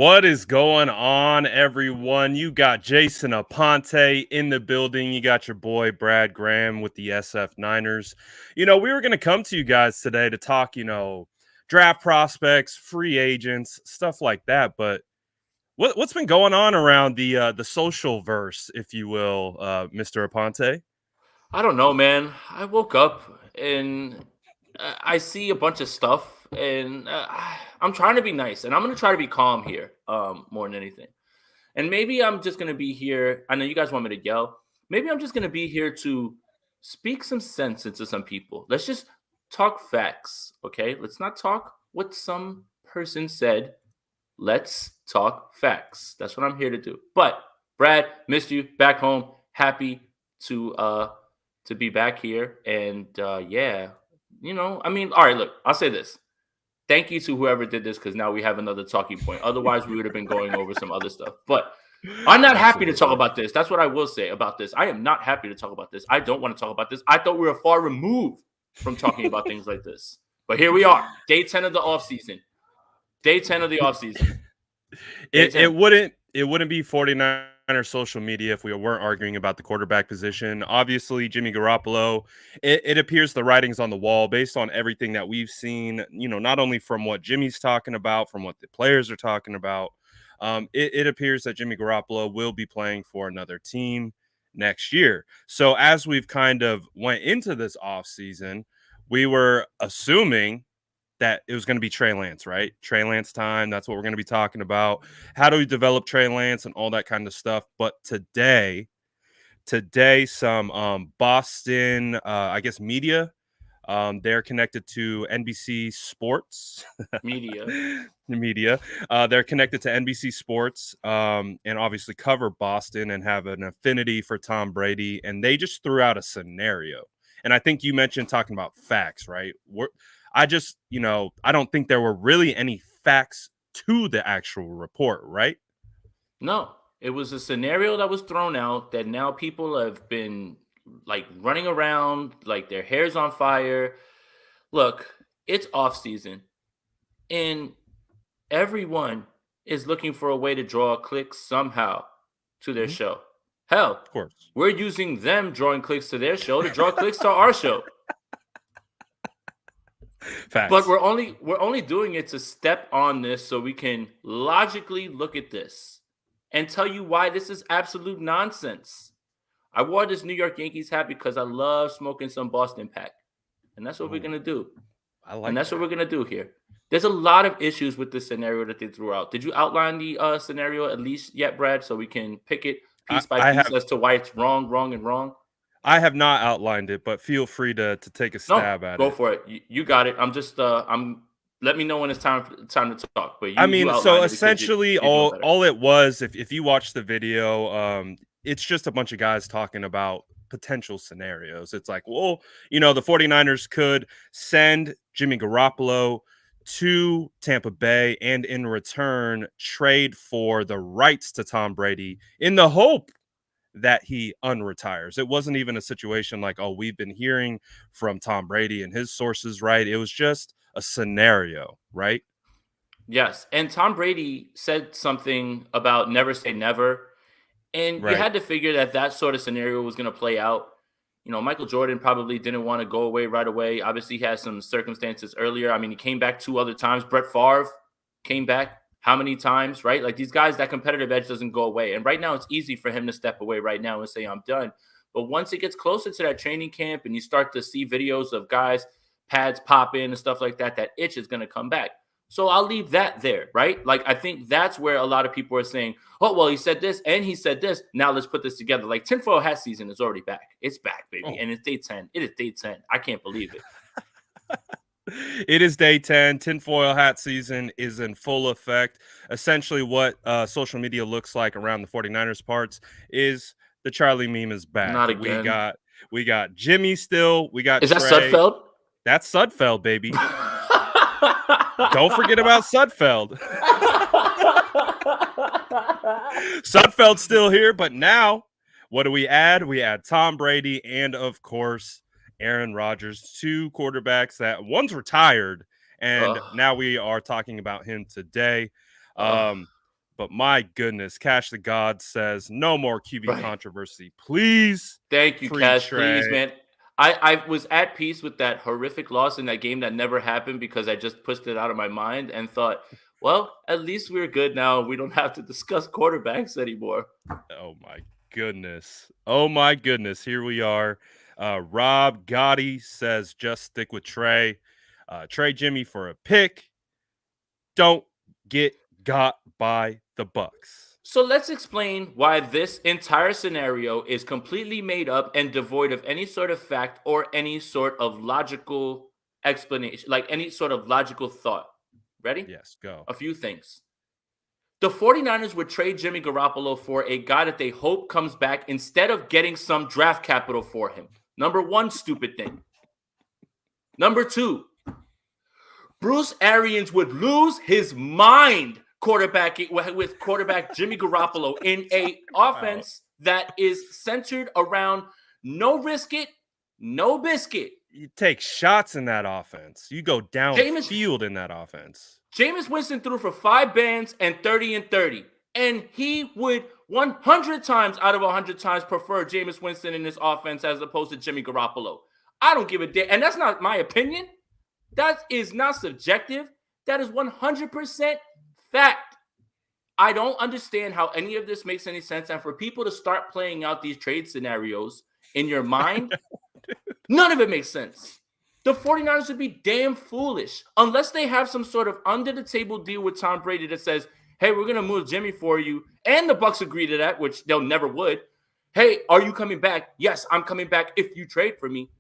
What is going on, everyone? You got Jason Aponte in the building. You got your boy Brad Graham with the SF Niners. We were going to come to you guys today to talk, draft prospects, free agents, stuff like that. But what's been going on around the social verse, if you will, Mr. Aponte? I don't know, man. I woke up and I see a bunch of stuff, and I'm trying to be nice, and I'm gonna try to be calm here, more than anything. And maybe I'm just gonna be here. I know you guys want me to yell. Maybe I'm just gonna be here to speak some sense into some people. Let's just talk facts, okay? Let's not talk what some person said. Let's talk facts. That's what I'm here to do. But Brad, missed you back home. Happy to be back here. And yeah, all right, look, I'll say this. Thank you to whoever did this because now we have another talking point. Otherwise, we would have been going over some other stuff. But I'm not happy to talk about this. That's what I will say about this. I am not happy to talk about this. I don't want to talk about this. I thought we were far removed from talking about things like this. But here we are, day 10 of the offseason. Day 10 of the offseason. It wouldn't be 49er social media if we weren't arguing about the quarterback position. Obviously, Jimmy Garoppolo, it appears the writing's on the wall based on everything that we've seen, not only from what Jimmy's talking about, from what the players are talking about. It appears that Jimmy Garoppolo will be playing for another team next year. So as we've kind of went into this offseason, we were assuming that it was going to be Trey Lance, right? Trey Lance time. That's what we're going to be talking about. How do we develop Trey Lance and all that kind of stuff? But today, some Boston, I guess, media. They're connected to NBC Sports Media. They're connected to NBC Sports and obviously cover Boston and have an affinity for Tom Brady. And they just threw out a scenario. And I think you mentioned talking about facts, right? I just, I don't think there were really any facts to the actual report, right? No, it was a scenario that was thrown out that now people have been like running around like their hair's on fire. Look, it's off season and everyone is looking for a way to draw clicks somehow to their show. Hell, Of course. we're using them drawing clicks to their show to draw clicks to our show. Facts. But we're only doing it to step on this so we can logically look at this and tell you why this is absolute nonsense. I wore this New York Yankees hat because I love smoking some Boston Pack. And that's what we're going to do. And that's what we're going to do here. There's a lot of issues with this scenario that they threw out. Did you outline the scenario at least yet, Brad, so we can pick it piece by piece as to why it's wrong, and wrong? I have not outlined it, but feel free to take a stab at it. Go for it. You got it. I'm just let me know when it's time to talk. But so essentially all it was, if you watch the video, it's just a bunch of guys talking about potential scenarios. It's like, well, the 49ers could send Jimmy Garoppolo to Tampa Bay and in return trade for the rights to Tom Brady in the hope that he unretires. It wasn't even a situation like, oh, we've been hearing from Tom Brady and his sources, right? It was just a scenario, right? Yes. And Tom Brady said something about never say never. And you had to figure that sort of scenario was going to play out. Michael Jordan probably didn't want to go away right away. Obviously, he had some circumstances earlier. I mean, he came back 2 other times. Brett Favre came back how many times, right? Like these guys, that competitive edge doesn't go away. And right now, it's easy for him to step away right now and say, I'm done. But once it gets closer to that training camp and you start to see videos of guys, pads pop in and stuff like that, that itch is going to come back. So I'll leave that there, right? Like, I think that's where a lot of people are saying, oh, well, he said this and he said this. Now let's put this together. Like, tinfoil hat season is already back. It's back, baby. Oh. And it's day 10. It is day 10. I can't believe it. It is day 10. Tinfoil hat season is in full effect. Essentially what social media looks like around the 49ers parts is the Charlie meme is back. Not again. We got Jimmy still. We got Is Trey. That Sudfeld? That's Sudfeld, baby. Don't forget about Sudfeld. Sudfeld's still here, but now what do we add? We add Tom Brady and, of course, Aaron Rodgers, 2 quarterbacks that one's retired, and now we are talking about him today. But my goodness, Cash the God says no more QB controversy, please. Thank you, Free Cash. Trey. Please, man. I was at peace with that horrific loss in that game that never happened because I just pushed it out of my mind and thought, well, at least we're good now. We don't have to discuss quarterbacks anymore. Oh my goodness. Oh my goodness. Here we are. Rob Gotti says just stick with Trey. Trey Jimmy for a pick. Don't get got by the Bucks. So let's explain why this entire scenario is completely made up and devoid of any sort of fact or any sort of logical explanation, like any sort of logical thought. Ready? Yes, go. A few things. The 49ers would trade Jimmy Garoppolo for a guy that they hope comes back instead of getting some draft capital for him. Number one, stupid thing. Number two, Bruce Arians would lose his mind with quarterback Jimmy Garoppolo in a offense that is centered around no risk it, no biscuit. You take shots in that offense. You go downfield in that offense. Jameis Winston threw for 5 bands and 30 and 30. And he would 100 times out of 100 times prefer Jameis Winston in this offense as opposed to Jimmy Garoppolo. I don't give a damn. And that's not my opinion. That is not subjective. That is 100% fact. I don't understand how any of this makes any sense. And for people to start playing out these trade scenarios in your mind, none of it makes sense. The 49ers would be damn foolish unless they have some sort of under-the-table deal with Tom Brady that says, hey, we're going to move Jimmy for you. And the Bucs agree to that, which they'll never would. Hey, are you coming back? Yes, I'm coming back if you trade for me.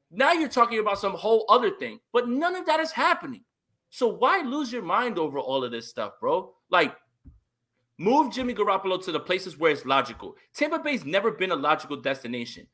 Now you're talking about some whole other thing, but none of that is happening. So why lose your mind over all of this stuff, bro? Like, move Jimmy Garoppolo to the places where it's logical. Tampa Bay's never been a logical destination.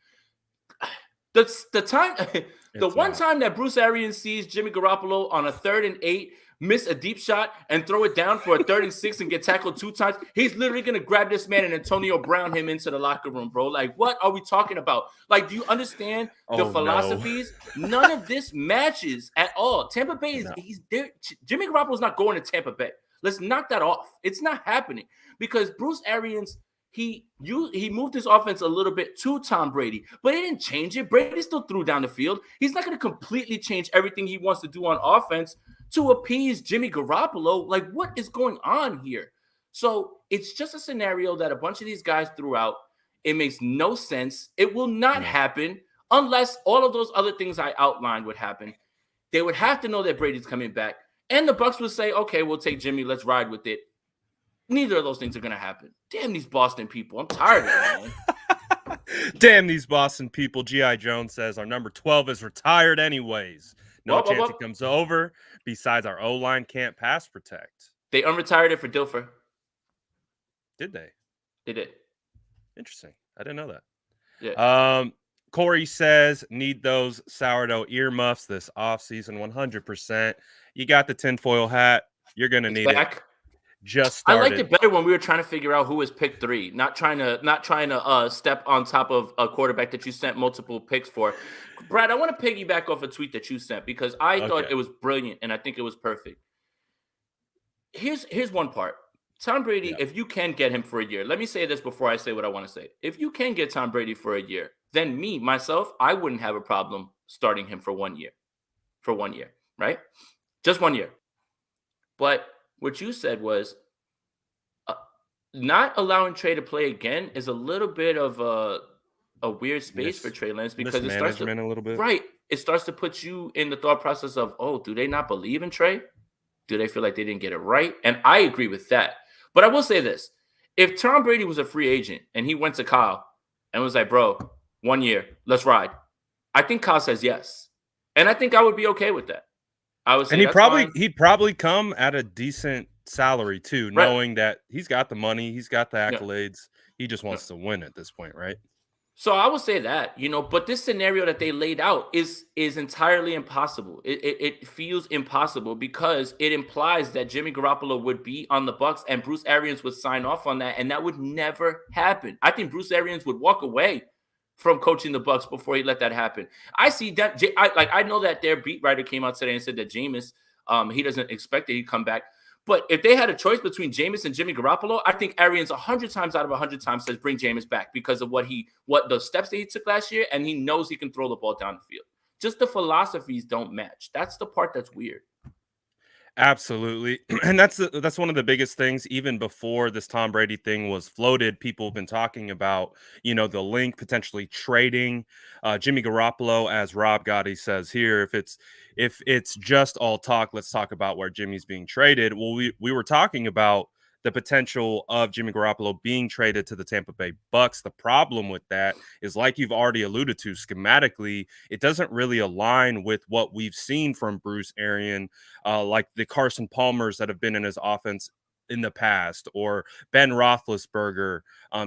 The one time that Bruce Arians sees Jimmy Garoppolo on a 3rd and 8 miss a deep shot and throw it down for a 3rd and 6 and get tackled 2 times, he's literally going to grab this man and Antonio Brown him into the locker room, bro. Like, what are we talking about? Like, do you understand the philosophies? No. None of this matches at all. Tampa Bay is he's there. Jimmy Garoppolo's not going to Tampa Bay. Let's knock that off. It's not happening because Bruce Arians, he moved his offense a little bit to Tom Brady, but he didn't change it. Brady still threw down the field. He's not going to completely change everything he wants to do on offense to appease Jimmy Garoppolo. Like, what is going on here? So it's just a scenario that a bunch of these guys threw out. It makes no sense. It will not happen unless all of those other things I outlined would happen. They would have to know that Brady's coming back. And the Bucs would say, okay, we'll take Jimmy. Let's ride with it. Neither of those things are going to happen. Damn these Boston people. I'm tired of it, man. Damn these Boston people. G.I. Jones says our number 12 is retired anyways. No chance he comes over. Besides, our O-line can't pass protect. They unretired it for Dilfer. Did they? They did. Interesting. I didn't know that. Yeah. Corey says, need those sourdough earmuffs this offseason 100%. You got the tinfoil hat. You're going to need it. Just started. I liked it better when we were trying to figure out who was pick 3, not trying to step on top of a quarterback that you sent multiple picks for. Brad, I want to piggyback off a tweet that you sent because I thought it was brilliant and I think it was perfect. Here's one part. Tom Brady, if you can get him for a year, let me say this before I say what I want to say. If you can get Tom Brady for a year, then myself, I wouldn't have a problem starting him for 1 year. For 1 year, right? Just 1 year. But what you said was not allowing Trey to play again is a little bit of a weird space for Trey Lance because it starts to a little bit. Right. It starts to put you in the thought process of, oh, do they not believe in Trey? Do they feel like they didn't get it right? And I agree with that. But I will say this. If Tom Brady was a free agent and he went to Kyle and was like, bro, 1 year, let's ride. I think Kyle says yes. And I think I would be okay with that. I would say he'd probably come at a decent salary too, knowing that he's got the money, he's got the accolades. He just wants to win at this point, right? So I would say that, but this scenario that they laid out is entirely impossible. It feels impossible because it implies that Jimmy Garoppolo would be on the Bucs and Bruce Arians would sign off on that, and that would never happen. I think Bruce Arians would walk away from coaching the Bucs before he let that happen. I see that. I know that their beat writer came out today and said that Jameis, he doesn't expect that he'd come back. But if they had a choice between Jameis and Jimmy Garoppolo, I think Arians 100 times out of 100 times says bring Jameis back because of what the steps that he took last year, and he knows he can throw the ball down the field. Just the philosophies don't match. That's the part that's weird. Absolutely. And that's one of the biggest things. Even before this Tom Brady thing was floated, people have been talking about, the link potentially trading Jimmy Garoppolo, as Rob Gotti says here. If it's just all talk, let's talk about where Jimmy's being traded. Well, we were talking about the potential of Jimmy Garoppolo being traded to the Tampa Bay Bucks. The problem with that is, like you've already alluded to, schematically, it doesn't really align with what we've seen from Bruce Arians, like the Carson Palmers that have been in his offense in the past, or Ben Roethlisberger.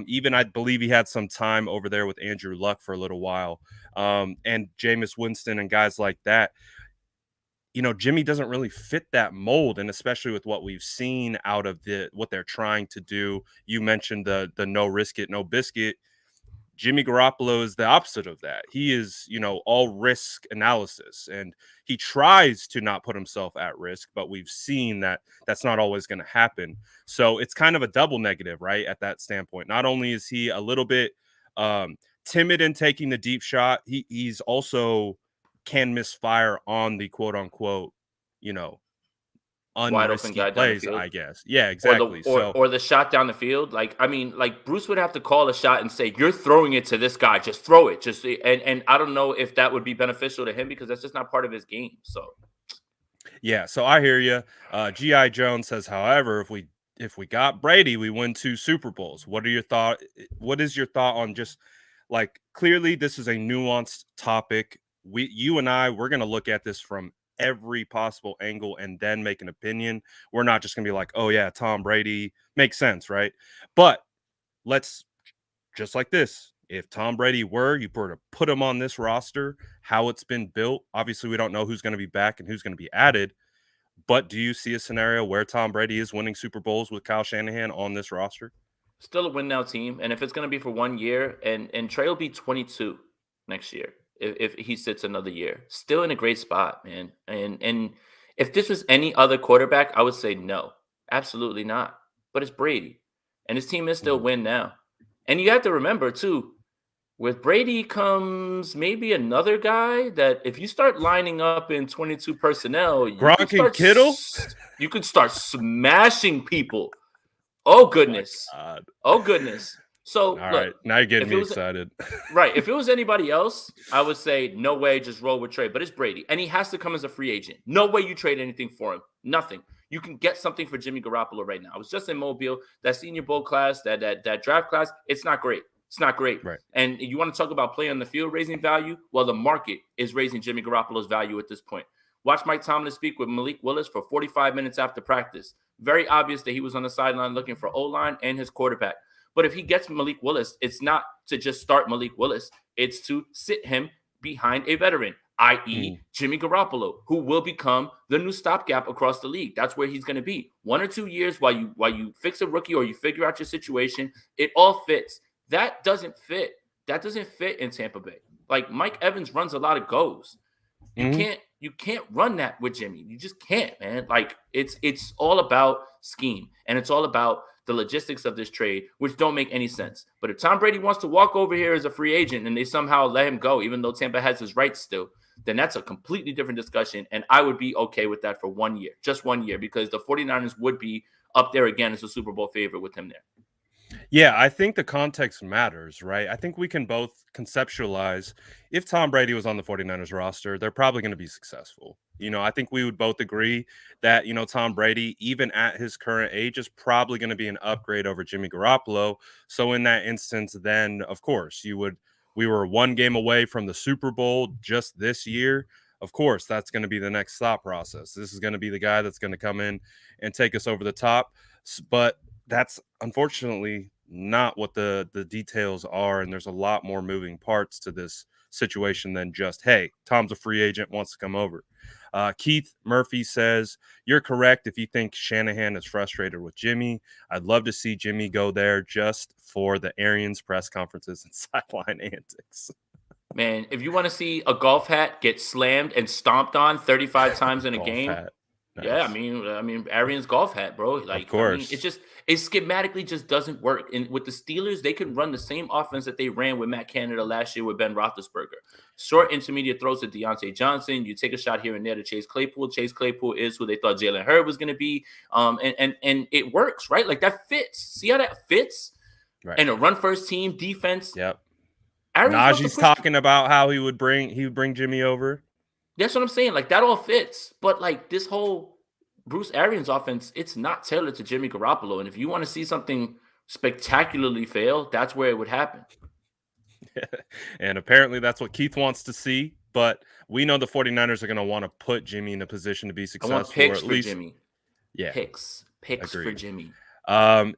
Even I believe he had some time over there with Andrew Luck for a little while, and Jameis Winston and guys like that. Jimmy doesn't really fit that mold, and especially with what we've seen out of what they're trying to do. You mentioned the no risk it, no biscuit. Jimmy Garoppolo is the opposite of that. He is, all risk analysis, and he tries to not put himself at risk, but we've seen that that's not always going to happen. So it's kind of a double negative, right? At that standpoint, not only is he a little bit timid in taking the deep shot, he's also can misfire on the quote unquote, you know, Wide open unrisky guy down the plays, field. I guess. Yeah, Or the exactly. or So or the shot down the field. Like Bruce would have to call a shot and say, "You're throwing it to this guy. Just throw it." And I don't know if that would be beneficial to him because that's just not part of his game. So yeah, so I hear you. GI Jones says, however, if we got Brady, we win 2 Super Bowls. What is your thought on, just like, clearly this is a nuanced topic. You and we're going to look at this from every possible angle and then make an opinion. We're not just going to be like, "Oh yeah, Tom Brady makes sense," right? But let's, just like this, if Tom Brady you were to put him on this roster, how it's been built, obviously we don't know who's going to be back and who's going to be added, but do you see a scenario where Tom Brady is winning Super Bowls with Kyle Shanahan on this roster? still a win now team. And if it's going to be for 1 year, and Trey will be 22 next year if he sits another year, still in a great spot, man. And if this was any other quarterback, I would say no, absolutely not. But it's Brady, and his team is still Mhm. win now. And you have to remember too, with Brady comes maybe another guy that if you start lining up in 22 personnel, Gronk and Kittle? you could start smashing people. Oh Oh my goodness. God. Oh goodness. All So look, right. Now you're getting if it me was excited. right, if it was anybody else, I would say no way, just roll with Trey. But it's Brady, and he has to come as a free agent. No way you trade anything for him. Nothing. You can get something for Jimmy Garoppolo right now. I was just in Mobile. That Senior Bowl class, that draft class, it's not great. It's not great. Right. And you want to talk about play on the field raising value? Well, the market is raising Jimmy Garoppolo's value at this point. Watch Mike Tomlin speak with Malik Willis for 45 minutes after practice. Very obvious that he was on the sideline looking for O-line and his quarterback. But if he gets Malik Willis, it's not to just start Malik Willis. It's to sit him behind a veteran, i.e. Jimmy Garoppolo, who will become the new stopgap across the league. That's where he's going to be. 1 or 2 years while you fix a rookie or you figure out your situation, it all fits. That doesn't fit. That doesn't fit in Tampa Bay. Like Mike Evans runs a lot of goes. You can't run that with Jimmy. You just can't, man. Like it's all about scheme, and it's all about the logistics of this trade, which don't make any sense. But if Tom Brady wants to walk over here as a free agent and they somehow let him go, even though Tampa has his rights still, then that's a completely different discussion. And I would be okay with that for 1 year, just 1 year, because the 49ers would be up there again as a Super Bowl favorite with him there. Yeah, I think the context matters, right? I think we can both conceptualize, if Tom Brady was on the 49ers roster, they're probably going to be successful. I think we would both agree that, Tom Brady, even at his current age, is probably going to be an upgrade over Jimmy Garoppolo. So in that instance, then of course we were 1 game away from the Super Bowl just this year. Of course, that's going to be the next thought process. This is going to be the guy that's going to come in and take us over the top. But that's unfortunately not what the details are, and there's a lot more moving parts to this situation than just, hey, Tom's a free agent, wants to come over. Keith Murphy says, you're correct if you think Shanahan is frustrated with Jimmy. I'd love to see Jimmy go there just for the Arians press conferences and sideline antics. Man, if you want to see a golf hat get slammed and stomped on 35 times in a Golf game, hat. Nice. Yeah, I mean, Arians golf hat, bro. Of Like, I mean, course. it schematically just doesn't work. And with the Steelers, they can run the same offense that they ran with Matt Canada last year with Ben Roethlisberger. Short, intermediate throws to Deontay Johnson. You take a shot here and there to Chase Claypool. Chase Claypool is who they thought Jalen Hurd was going to be. And it works, right? Like that fits. See how that fits? Right. And a run first team defense. Yep. Arians wants to Najee's push talking about how he would bring Jimmy over. That's what I'm saying. Like that all fits. But like this whole Bruce Arians offense, it's not tailored to Jimmy Garoppolo. And if you want to see something spectacularly fail, that's where it would happen. And apparently that's what Keith wants to see. But we know the 49ers are going to want to put Jimmy in a position to be successful. I want picks or at for least, Jimmy. Yeah. Picks Agreed. for Jimmy.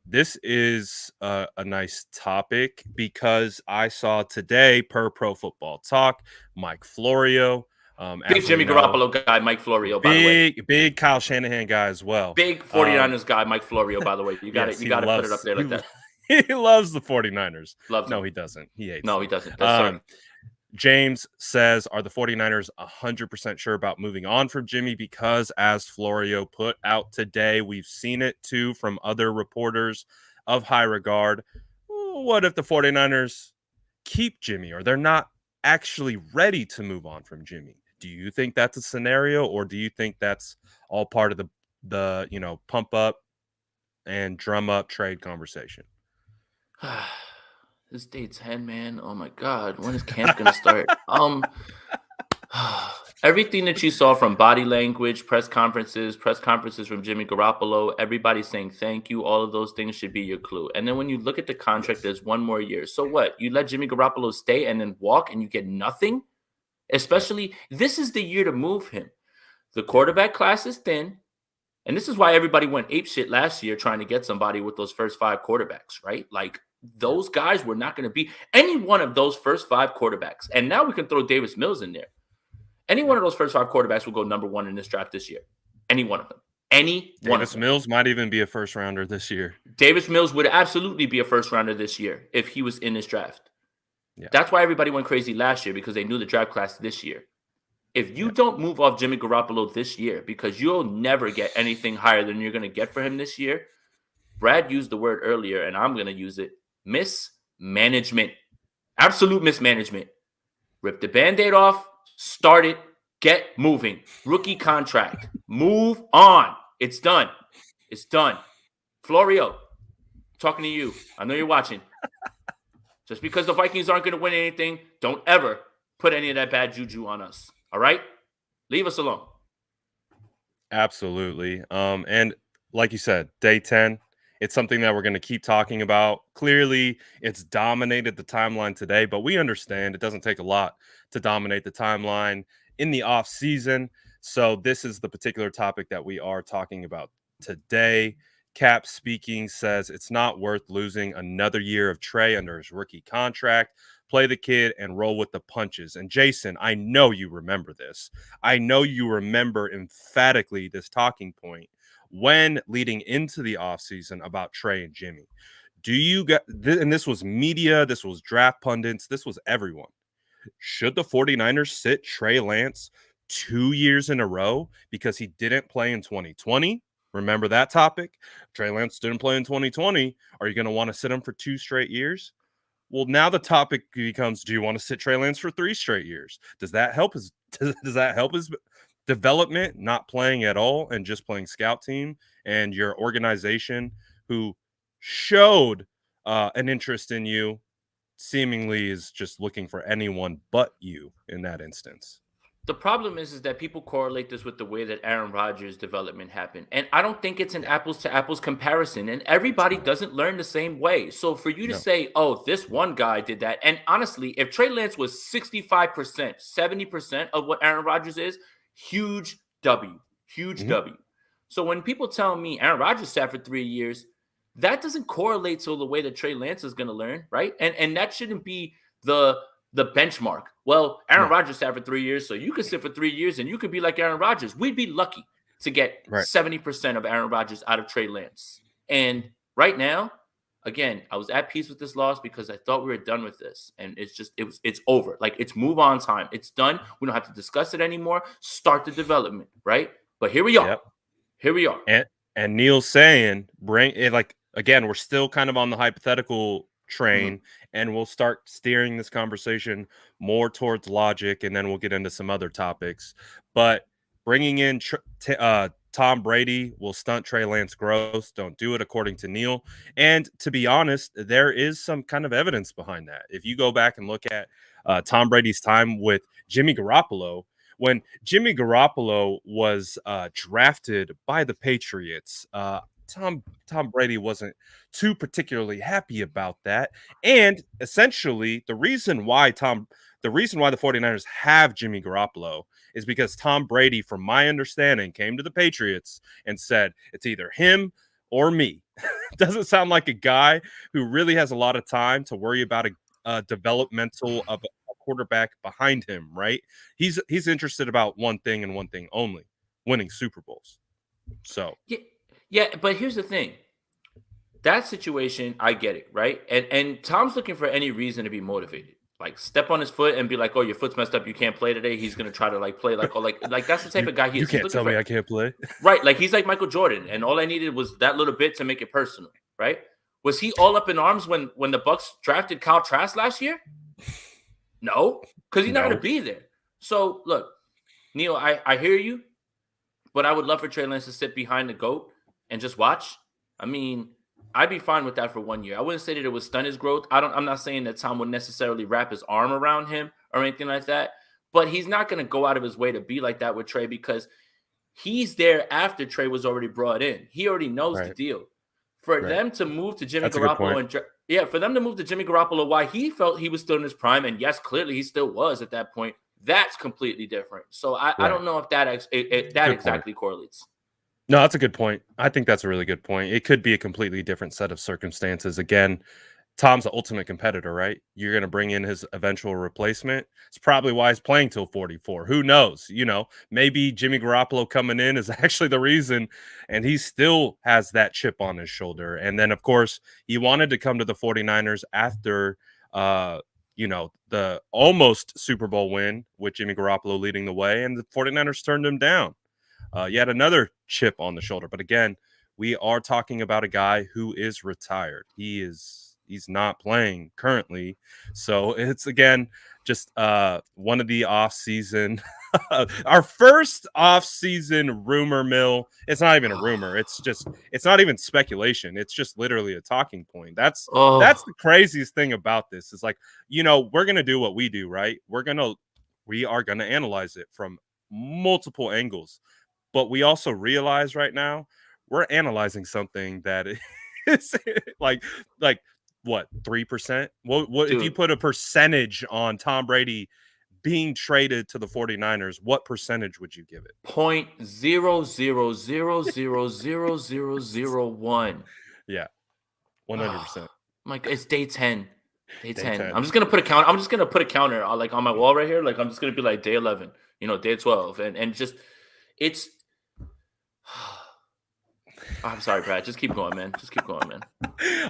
This is a nice topic because I saw today, per Pro Football Talk, Mike Florio. Big Jimmy Garoppolo guy, Mike Florio, by the way. Big Kyle Shanahan guy as well. Big 49ers guy, Mike Florio, by the way. You got to put it up there like that. He loves the 49ers. Loves no, them. he doesn't. He hates No, them. he doesn't. That's James says, are the 49ers 100% sure about moving on from Jimmy? Because as Florio put out today, we've seen it too from other reporters of high regard. What if the 49ers keep Jimmy or they're not actually ready to move on from Jimmy? Do you think that's a scenario, or do you think that's all part of the pump up and drum up trade conversation? This day 10, man. Oh my God. When is camp gonna start? Everything that you saw from body language, press conferences from Jimmy Garoppolo, everybody saying thank you, all of those things should be your clue. And then when you look at the contract, there's one more year. So what? You let Jimmy Garoppolo stay and then walk and you get nothing? Especially, this is the year to move him. The quarterback class is thin. And this is why everybody went apeshit last year trying to get somebody with those first 5 quarterbacks, right? Like, those guys were not going to be any one of those first 5 quarterbacks. And now we can throw Davis Mills in there. Any one of those first 5 quarterbacks will go number 1 in this draft this year. Any one of them. Davis Mills might even be a first rounder this year. Davis Mills would absolutely be a first rounder this year if he was in this draft. Yeah. That's why everybody went crazy last year, because they knew the draft class this year. If you don't move off Jimmy Garoppolo this year, because you'll never get anything higher than you're going to get for him this year, Brad used the word earlier, and I'm going to use it. Mismanagement. Absolute mismanagement. Rip the Band-Aid off, start it, get moving. Rookie contract. Move on. It's done. It's done. Florio, talking to you. I know you're watching. Just because the Vikings aren't going to win anything, don't ever put any of that bad juju on us. All right? Leave us alone. Absolutely. And like you said, day 10, it's something that we're going to keep talking about. Clearly, it's dominated the timeline today, but we understand it doesn't take a lot to dominate the timeline in the offseason. So this is the particular topic that we are talking about today. Cap speaking says it's not worth losing another year of Trey under his rookie contract. Play the kid and roll with the punches. And Jason, I know you remember this. I know you remember emphatically this talking point when leading into the offseason about Trey and Jimmy. Do you get, and this was media, this was draft pundits, this was everyone. Should the 49ers sit Trey Lance 2 years in a row because he didn't play in 2020? Remember that topic? Trey Lance didn't play in 2020. Are you going to want to sit him for 2 straight years? Well, now the topic becomes, do you want to sit Trey Lance for 3 straight years? Does that help his development, not playing at all and just playing scout team, and your organization who showed an interest in you seemingly is just looking for anyone but you in that instance? The problem is that people correlate this with the way that Aaron Rodgers' development happened. And I don't think it's an apples to apples comparison. And everybody doesn't learn the same way. So for you to say, oh, this one guy did that. And honestly, if Trey Lance was 65%, 70% of what Aaron Rodgers is, huge W. Huge W. So when people tell me Aaron Rodgers sat for 3 years, that doesn't correlate to the way that Trey Lance is going to learn, right? And that shouldn't be the benchmark. Well, Aaron Rodgers sat for 3 years, so you could sit for 3 years and you could be like Aaron Rodgers. We'd be lucky to get 70% of Aaron Rodgers out of Trey Lance. And right now, again, I was at peace with this loss because I thought we were done with this. And it's over. Like, it's move on time. It's done. We don't have to discuss it anymore. Start the development, right? But here we are. here we are. And Neil's saying, bring it like again, we're still kind of on the hypothetical train, and we'll start steering this conversation more towards logic, and then we'll get into some other topics. But bringing in Tom Brady will stunt Trey Lance growth. Don't do it, according to Neil. And to be honest, there is some kind of evidence behind that. If you go back and look at Tom Brady's time with Jimmy Garoppolo, when Jimmy Garoppolo was drafted by the Patriots, Tom Brady wasn't too particularly happy about that. And essentially, the reason why the 49ers have Jimmy Garoppolo is because Tom Brady, from my understanding, came to the Patriots and said, it's either him or me. Doesn't sound like a guy who really has a lot of time to worry about a developmental of a quarterback behind him, right? He's interested about one thing and one thing only: winning Super Bowls. So yeah, but here's the thing. That situation, I get it, right? And Tom's looking for any reason to be motivated. Like step on his foot and be like, "Oh, your foot's messed up. You can't play today." He's gonna try to like play like, oh, like that's the type of guy he is. You can't tell me I can't play, right? Like he's like Michael Jordan, and all I needed was that little bit to make it personal, right? Was he all up in arms when the Bucks drafted Kyle Trask last year? No, because he's not gonna be there. So look, Neil, I hear you, but I would love for Trey Lance to sit behind the GOAT and just watch. I mean, I'd be fine with that for 1 year. I wouldn't say that it would stun his growth. I'm not saying that Tom would necessarily wrap his arm around him or anything like that, but he's not going to go out of his way to be like that with Trey because he's there after Trey was already brought in. He already knows the deal. For them to move to Jimmy Garoppolo for them to move to Jimmy Garoppolo while he felt he was still in his prime, and yes, clearly he still was at that point, that's completely different. So I don't know if that exactly correlates. No, that's a good point. I think that's a really good point. It could be a completely different set of circumstances. Again, Tom's the ultimate competitor, right? You're going to bring in his eventual replacement. It's probably why he's playing till 44. Who knows? Maybe Jimmy Garoppolo coming in is actually the reason, and he still has that chip on his shoulder. And then, of course, he wanted to come to the 49ers after, the almost Super Bowl win with Jimmy Garoppolo leading the way, and the 49ers turned him down. Yet another chip on the shoulder. But again, we are talking about a guy who is retired. He's not playing currently. So it's, again, just one of the off-season, our first off-season rumor mill. It's not even a rumor. It's not even speculation. It's just literally a talking point. That's the craziest thing about this is like, we're going to do what we do, right? We are going to analyze it from multiple angles. But we also realize right now we're analyzing something that is like what, 3%? What if you put a percentage on Tom Brady being traded to the 49ers, what percentage would you give it? 0.0000001. Yeah. 100%. Mike, it's day 10. Day 10. I'm just gonna put a counter. I'm just gonna put a counter like on my wall right here. Like I'm just gonna be like day 11, day 12, and just it's. I'm sorry, Brad. Just keep going, man. Just keep going, man.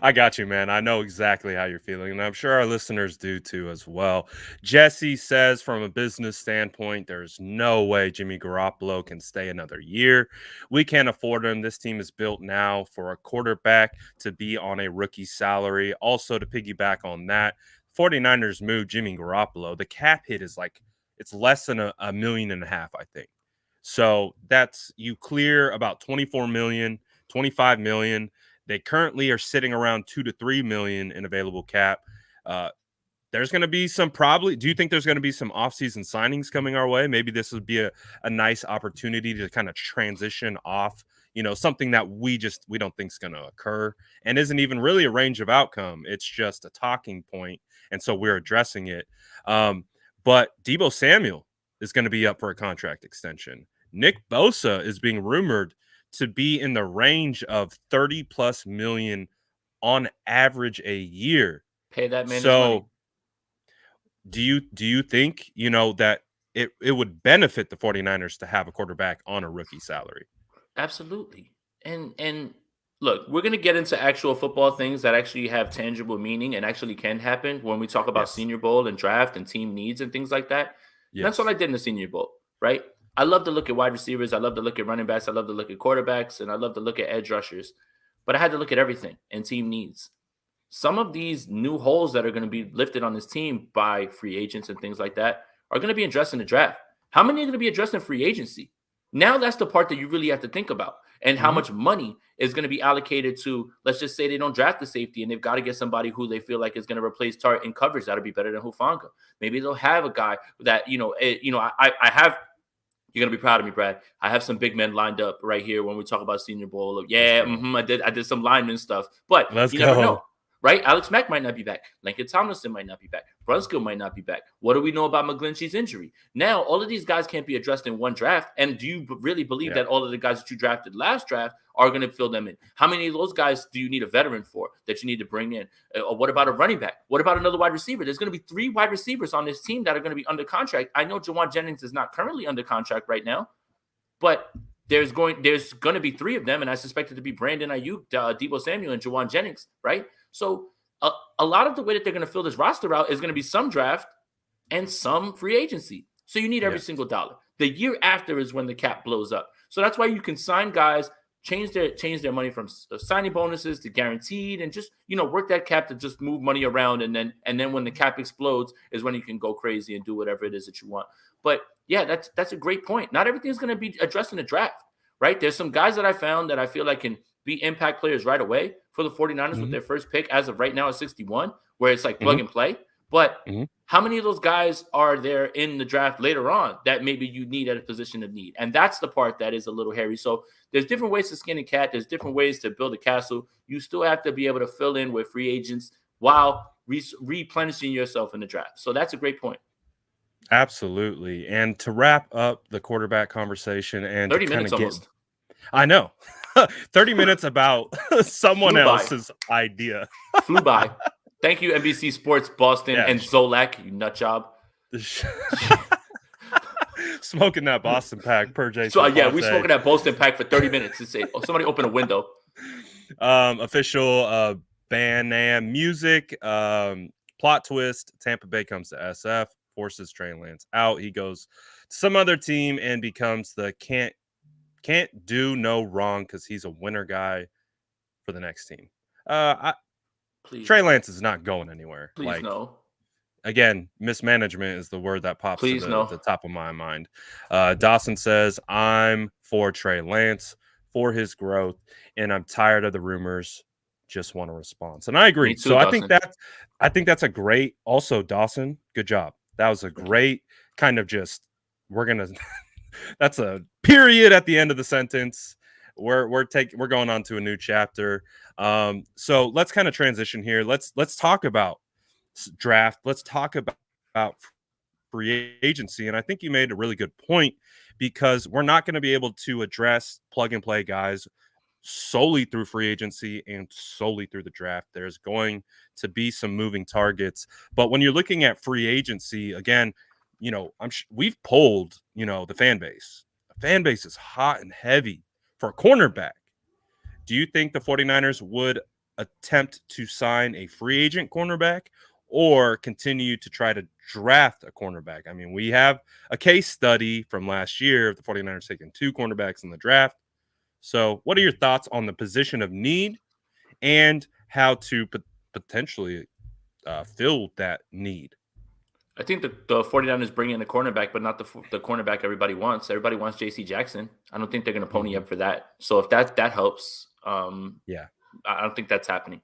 I got you, man. I know exactly how you're feeling, and I'm sure our listeners do too as well. Jesse says, from a business standpoint, there's no way Jimmy Garoppolo can stay another year. We can't afford him. This team is built now for a quarterback to be on a rookie salary. Also, to piggyback on that, 49ers moved Jimmy Garoppolo. The cap hit is it's less than $1.5 million, I think. So that's, you clear about 24 million, 25 million. They currently are sitting around 2 to 3 million in available cap. There's going to be do you think there's going to be some offseason signings coming our way? Maybe this would be a nice opportunity to kind of transition off, something that we don't think is going to occur and isn't even really a range of outcome. It's just a talking point. And so we're addressing it. But Deebo Samuel is going to be up for a contract extension. Nick Bosa is being rumored to be in the range of 30+ million on average a year. Pay that man his money. Do you think, that it would benefit the 49ers to have a quarterback on a rookie salary? Absolutely. And look, we're going to get into actual football things that actually have tangible meaning and actually can happen when we talk about Senior Bowl and draft and team needs and things like that. Yes. That's what I did in the Senior Bowl, right? I love to look at wide receivers. I love to look at running backs. I love to look at quarterbacks, and I love to look at edge rushers. But I had to look at everything and team needs. Some of these new holes that are going to be lifted on this team by free agents and things like that are going to be addressed in the draft. How many are going to be addressed in free agency? Now that's the part that you really have to think about, and how much money is going to be allocated to, let's just say they don't draft the safety and they've got to get somebody who they feel like is going to replace Tart in coverage. That'll be better than Hufanga. Maybe they'll have a guy that, I have, you're going to be proud of me, Brad. I have some big men lined up right here when we talk about Senior Bowl. I did some lineman stuff, but you never know. Right? Alex Mack might not be back. Lincoln Tomlinson might not be back. Brunskill might not be back. What do we know about McGlinchey's injury? Now, all of these guys can't be addressed in one draft. And do you really believe that all of the guys that you drafted last draft are going to fill them in? How many of those guys do you need a veteran for that you need to bring in? What about a running back? What about another wide receiver? There's going to be 3 wide receivers on this team that are going to be under contract. I know Jawan Jennings is not currently under contract right now, but there's going to be 3 of them, and I suspect it to be Brandon Ayuk, Deebo Samuel, and Jawan Jennings, right? So a lot of the way that they're going to fill this roster out is going to be some draft and some free agency. So you need every single dollar. The year after is when the cap blows up. So that's why you can sign guys, change their money from signing bonuses to guaranteed, and just work that cap to just move money around. And then when the cap explodes is when you can go crazy and do whatever it is that you want. But yeah, that's a great point. Not everything's going to be addressed in the draft, right? There's some guys that I found that I feel like can be impact players right away for the 49ers with their first pick as of right now at 61, where it's like plug and play. But how many of those guys are there in the draft later on that maybe you need at a position of need? And that's the part that is a little hairy. So there's different ways to skin a cat. There's different ways to build a castle. You still have to be able to fill in with free agents while replenishing yourself in the draft. So that's a great point. Absolutely. And to wrap up the quarterback conversation and 30 minutes almost. I know. 30 minutes about someone else's idea. Flew by. Thank you, NBC Sports Boston and Zolak, you nut job. Smoking that Boston pack per Jason. So we smoking that Boston pack for 30 minutes. It's somebody open a window. Official band name music. Plot twist: Tampa Bay comes to SF, forces Trey Lance out. He goes to some other team and becomes the can't do no wrong because he's a winner guy for the next team. Trey Lance is not going anywhere. Please no. Again, mismanagement is the word that pops to the top of my mind. Dawson says, I'm for Trey Lance, for his growth, and I'm tired of the rumors. Just want a response. And I agree. Too, so Dawson. I think that's a great, also Dawson, good job. That was a great kind of just, that's a period at the end of the sentence. We're going on to a new chapter. So let's kind of transition here. Let's talk about draft. Let's talk about free agency. And I think you made a really good point, because we're not going to be able to address plug and play guys solely through free agency and solely through the draft. There's going to be some moving targets. But when you're looking at free agency, again, we've polled, the fan base. The fan base is hot and heavy for a cornerback. Do you think the 49ers would attempt to sign a free agent cornerback or continue to try to draft a cornerback? I mean, we have a case study from last year of the 49ers taking 2 cornerbacks in the draft. So what are your thoughts on the position of need and how to potentially fill that need? I think the 49ers bring in a cornerback, but not the cornerback everybody wants. Everybody wants J.C. Jackson. I don't think they're going to pony up for that. So if that helps, I don't think that's happening.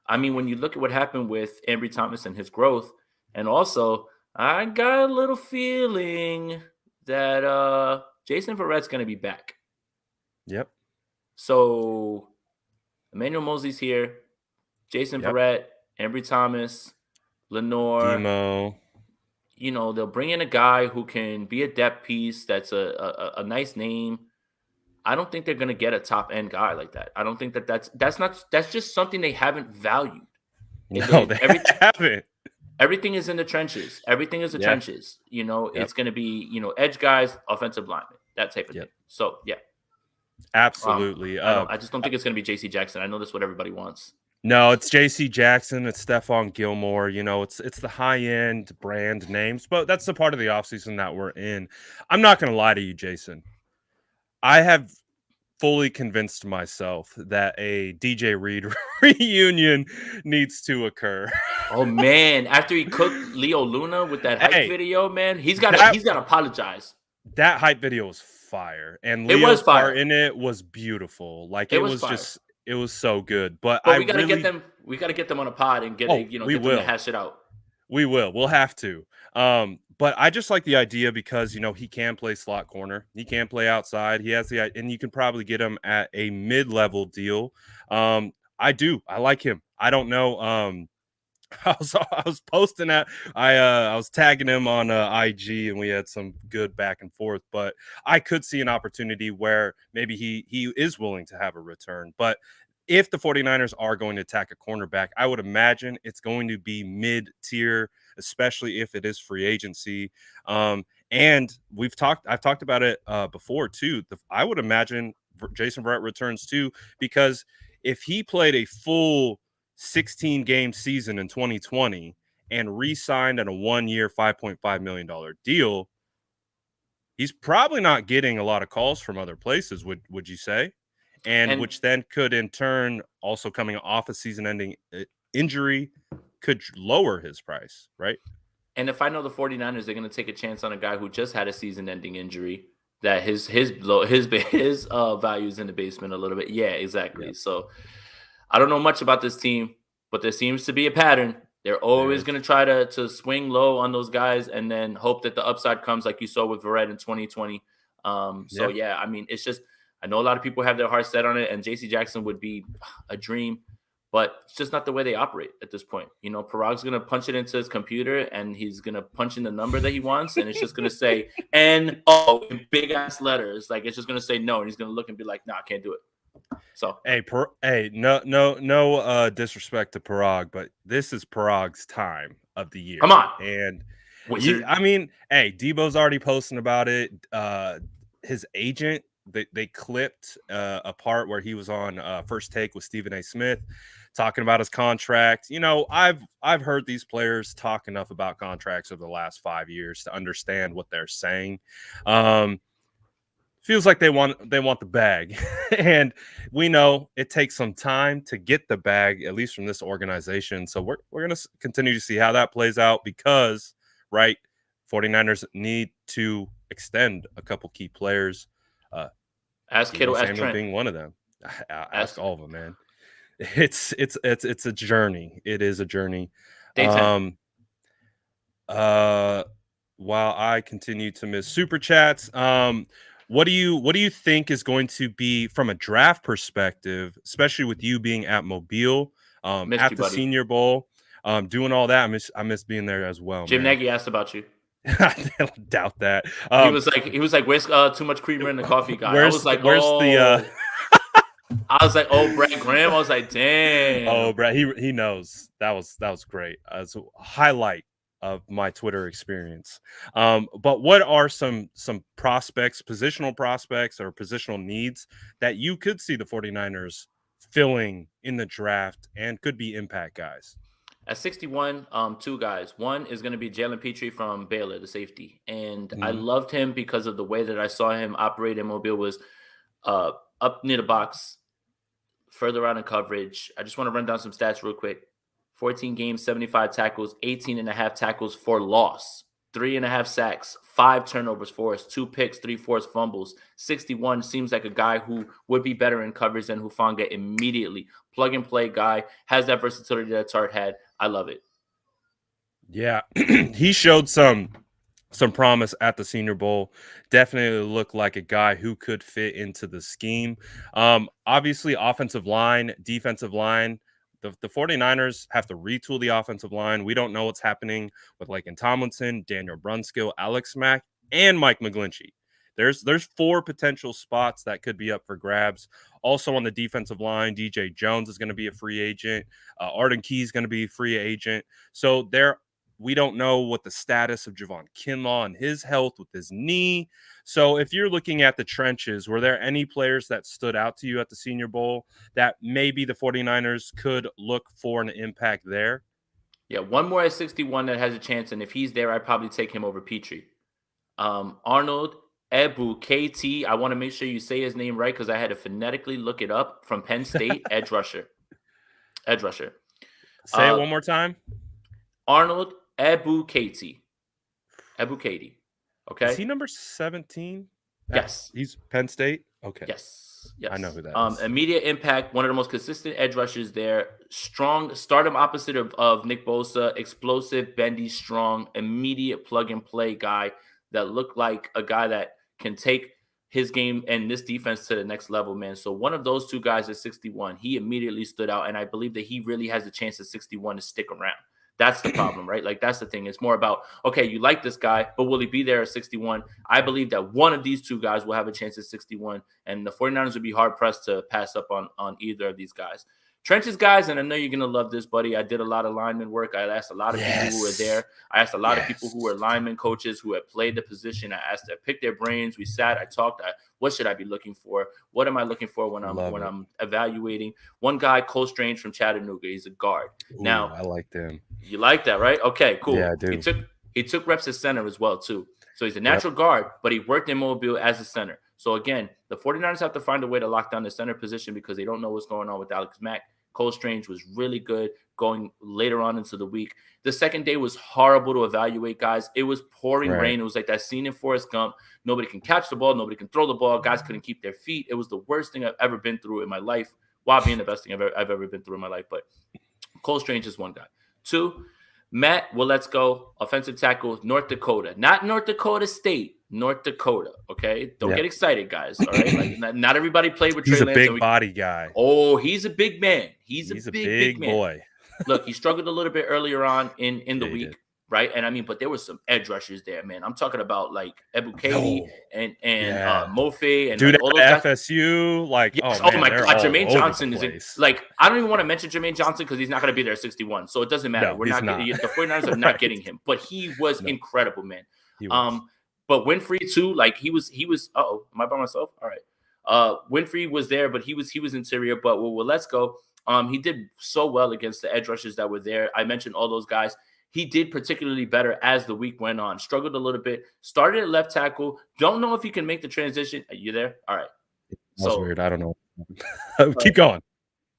I mean, when you look at what happened with Ambry Thomas and his growth, and also I got a little feeling that Jason Verrett's going to be back. Yep. So Emmanuel Mosley's here, Jason Verrett, Ambry Thomas, Lenore. Demo. They'll bring in a guy who can be a depth piece. That's a nice name. I don't think they're going to get a top end guy like that. I don't think that's just something they haven't valued. No, they haven't. Everything is in the trenches. Everything is the trenches. It's going to be, edge guys, offensive linemen, that type of thing. So, yeah. Absolutely. I just don't think it's going to be J.C. Jackson. I know that's what everybody wants. No, it's JC Jackson, it's Stephon Gilmore, it's the high-end brand names, but that's the part of the offseason that we're in. I'm not gonna lie to you, Jason. I have fully convinced myself that a DJ Reed reunion needs to occur. Oh man, after he cooked Leo Luna with that hype Hey, video, man, he's that gotta apologize. that hype video was fire, and It was Leo's fire. part in it was beautiful. Like, It was fire. it was so good, but But I really we gotta get them on a pod and oh, we get them to will. hash it out. We will. We'll have to. But I just like the idea because he can play slot corner. He can play outside. He has and you can probably get him at a mid-level deal. I do. I like him. I don't know. I was posting that I was tagging him on IG and we had some good back and forth, but I could see an opportunity where maybe he is willing to have a return. But if the 49ers are going to attack a cornerback, I would imagine it's going to be mid-tier, especially if it is free agency. And I've talked about it before too. I would imagine Jason Verrett returns too, because if he played a full 16 game season in 2020 and re-signed on a 1-year $5.5 million deal, he's probably not getting a lot of calls from other places, would you say? And And which then could in turn, also coming off a season-ending injury, could lower his price, right? and if I know the 49ers, they're gonna take a chance on a guy who just had a season-ending injury, that his values in the basement a little bit. Yeah, exactly. Yep. So I don't know much about this team, but there seems to be a pattern. They're always going to try to swing low on those guys and then hope that the upside comes, like you saw with Verrett in 2020. So Yeah. yeah, I mean, it's just, I know a lot of people have their heart set on it, and JC Jackson would be a dream, but it's just not the way they operate at this point. Parag's going to punch it into his computer and he's going to punch in the number that he wants, and it's just going to say NO in big ass letters. Like, it's just going to say no, and he's going to look and be like, nah, I can't do it. So no disrespect to Parag, but this is Parag's time of the year. come on, And Wizard. Debo's already posting about it. His agent, they clipped a part where he was on First Take with Stephen A. Smith talking about his contract. I've heard these players talk enough about contracts over the last 5 years to understand what they're saying. Feels like they want the bag. And we know it takes some time to get the bag, at least from this organization. So we're going to continue to see how that plays out, because 49ers need to extend a couple key players. Ask Kittle, Deebo ask Samuel Trent. Being one of them. Ask all of them, man. It's a journey. It is a journey. While I continue to miss super chats, what do you think is going to be, from a draft perspective, especially with you being at Mobile, at the buddy. Senior Bowl, doing all that? I miss being there as well. Jim man. Nagy asked about you. I don't doubt that. He was like, "Where's too much creamer in the coffee, guy?" I was like, "Where's the?" I was like, "Oh, Brad Graham." I was like, "Damn." Oh, Brad, he knows. That was great. It's a highlight of my Twitter experience. But what are some prospects, positional prospects or positional needs that you could see the 49ers filling in the draft and could be impact guys? At 61, two guys. One is going to be Jalen Petrie from Baylor, the safety. And I loved him because of the way that I saw him operate in Mobile. Was up near the box, further out in coverage. I just want to run down some stats real quick. 14 games, 75 tackles, 18 and a half tackles for loss, 3.5 sacks, 5 turnovers forced, 2 picks, 3 forced fumbles. 61 seems like a guy who would be better in coverage than Hufanga immediately. Plug and play guy, has that versatility that Tart had. I love it. Yeah, he showed some promise at the Senior Bowl. Definitely looked like a guy who could fit into the scheme. Obviously, offensive line, defensive line. The 49ers have to retool the offensive line. We don't know what's happening with Laken Tomlinson, Daniel Brunskill, Alex Mack, and Mike McGlinchey. There's 4 potential spots that could be up for grabs. Also on the defensive line, DJ Jones is going to be a free agent. Arden Key is going to be a free agent. So there We don't know what the status of Javon Kinlaw and his health with his knee. So if you're looking at the trenches, were there any players that stood out to you at the Senior Bowl that maybe the 49ers could look for an impact there? Yeah, one more at 61 that has a chance, and if he's there, I'd probably take him over Petrie. Arnold Ebukati. I want to make sure you say his name right because I had to phonetically look it up, from Penn State, edge rusher. Edge rusher. Say it one more time. Arnold Ebukati. Ebukati. Okay. Is he number 17? Yes. He's Penn State? Okay. Yes. Yes. I know who that is. Immediate impact, one of the most consistent edge rushers there. Strong, stardom opposite of Nick Bosa. Explosive, bendy, strong, immediate plug and play guy that looked like a guy that can take his game and this defense to the next level, man. So one of those two guys at 61, he immediately stood out, and I believe that he really has a chance at 61 to stick around. That's the problem, right? Like, that's the thing. It's more about, okay, you like this guy, but will he be there at 61? I believe that one of these two guys will have a chance at 61, and the 49ers would be hard-pressed to pass up on either of these guys. Trenches guys, and I know you're going to love this, buddy. I did a lot of lineman work. I asked a lot of people who were there. I asked a lot of people who were lineman coaches who had played the position. I picked their brains. We sat, I talked. What should I be looking for? What am I looking for when I'm evaluating? One guy, Cole Strange from Chattanooga. He's a guard. Ooh, now, I like them. You like that, right? Okay, cool. Yeah, I do. He took reps at center as well, too. So he's a natural guard, but he worked in Mobile as a center. So again, the 49ers have to find a way to lock down the center position because they don't know what's going on with Alex Mack. Cole Strange was really good going later on into the week. The second day was horrible to evaluate, guys. It was pouring rain. It was like that scene in Forrest Gump. Nobody can catch the ball. Nobody can throw the ball. Guys couldn't keep their feet. It was the worst thing I've ever been through in my life, while being the best thing I've ever been through in my life. But Cole Strange is one guy. Two, Matt, well, let's go. Offensive tackle, North Dakota. Not North Dakota State, North Dakota, okay? Don't get excited, guys, all right? Like, not everybody played with Trey Lance. He's a big body guy. Oh, he's a big man. He's a big man. Boy. Look, he struggled a little bit earlier on in the week, right? And I mean, but there was some edge rushers there, man. I'm talking about like Ebukati and Mofe and dude, like, all those guys. FSU, like, yes. Oh my God, Jermaine Johnson is like, I don't even want to mention Jermaine Johnson because he's not going to be there at 61, so it doesn't matter. No, We're not. The 49ers are not getting him, but he was incredible, man. But Winfrey too, like he was. Uh-oh, am I by myself? All right. Winfrey was there, but he was interior. But well, let's go. He did so well against the edge rushers that were there. I mentioned all those guys. He did particularly better as the week went on. Struggled a little bit. Started at left tackle. Don't know if he can make the transition. Are you there? All right. That's weird. I don't know. Keep going.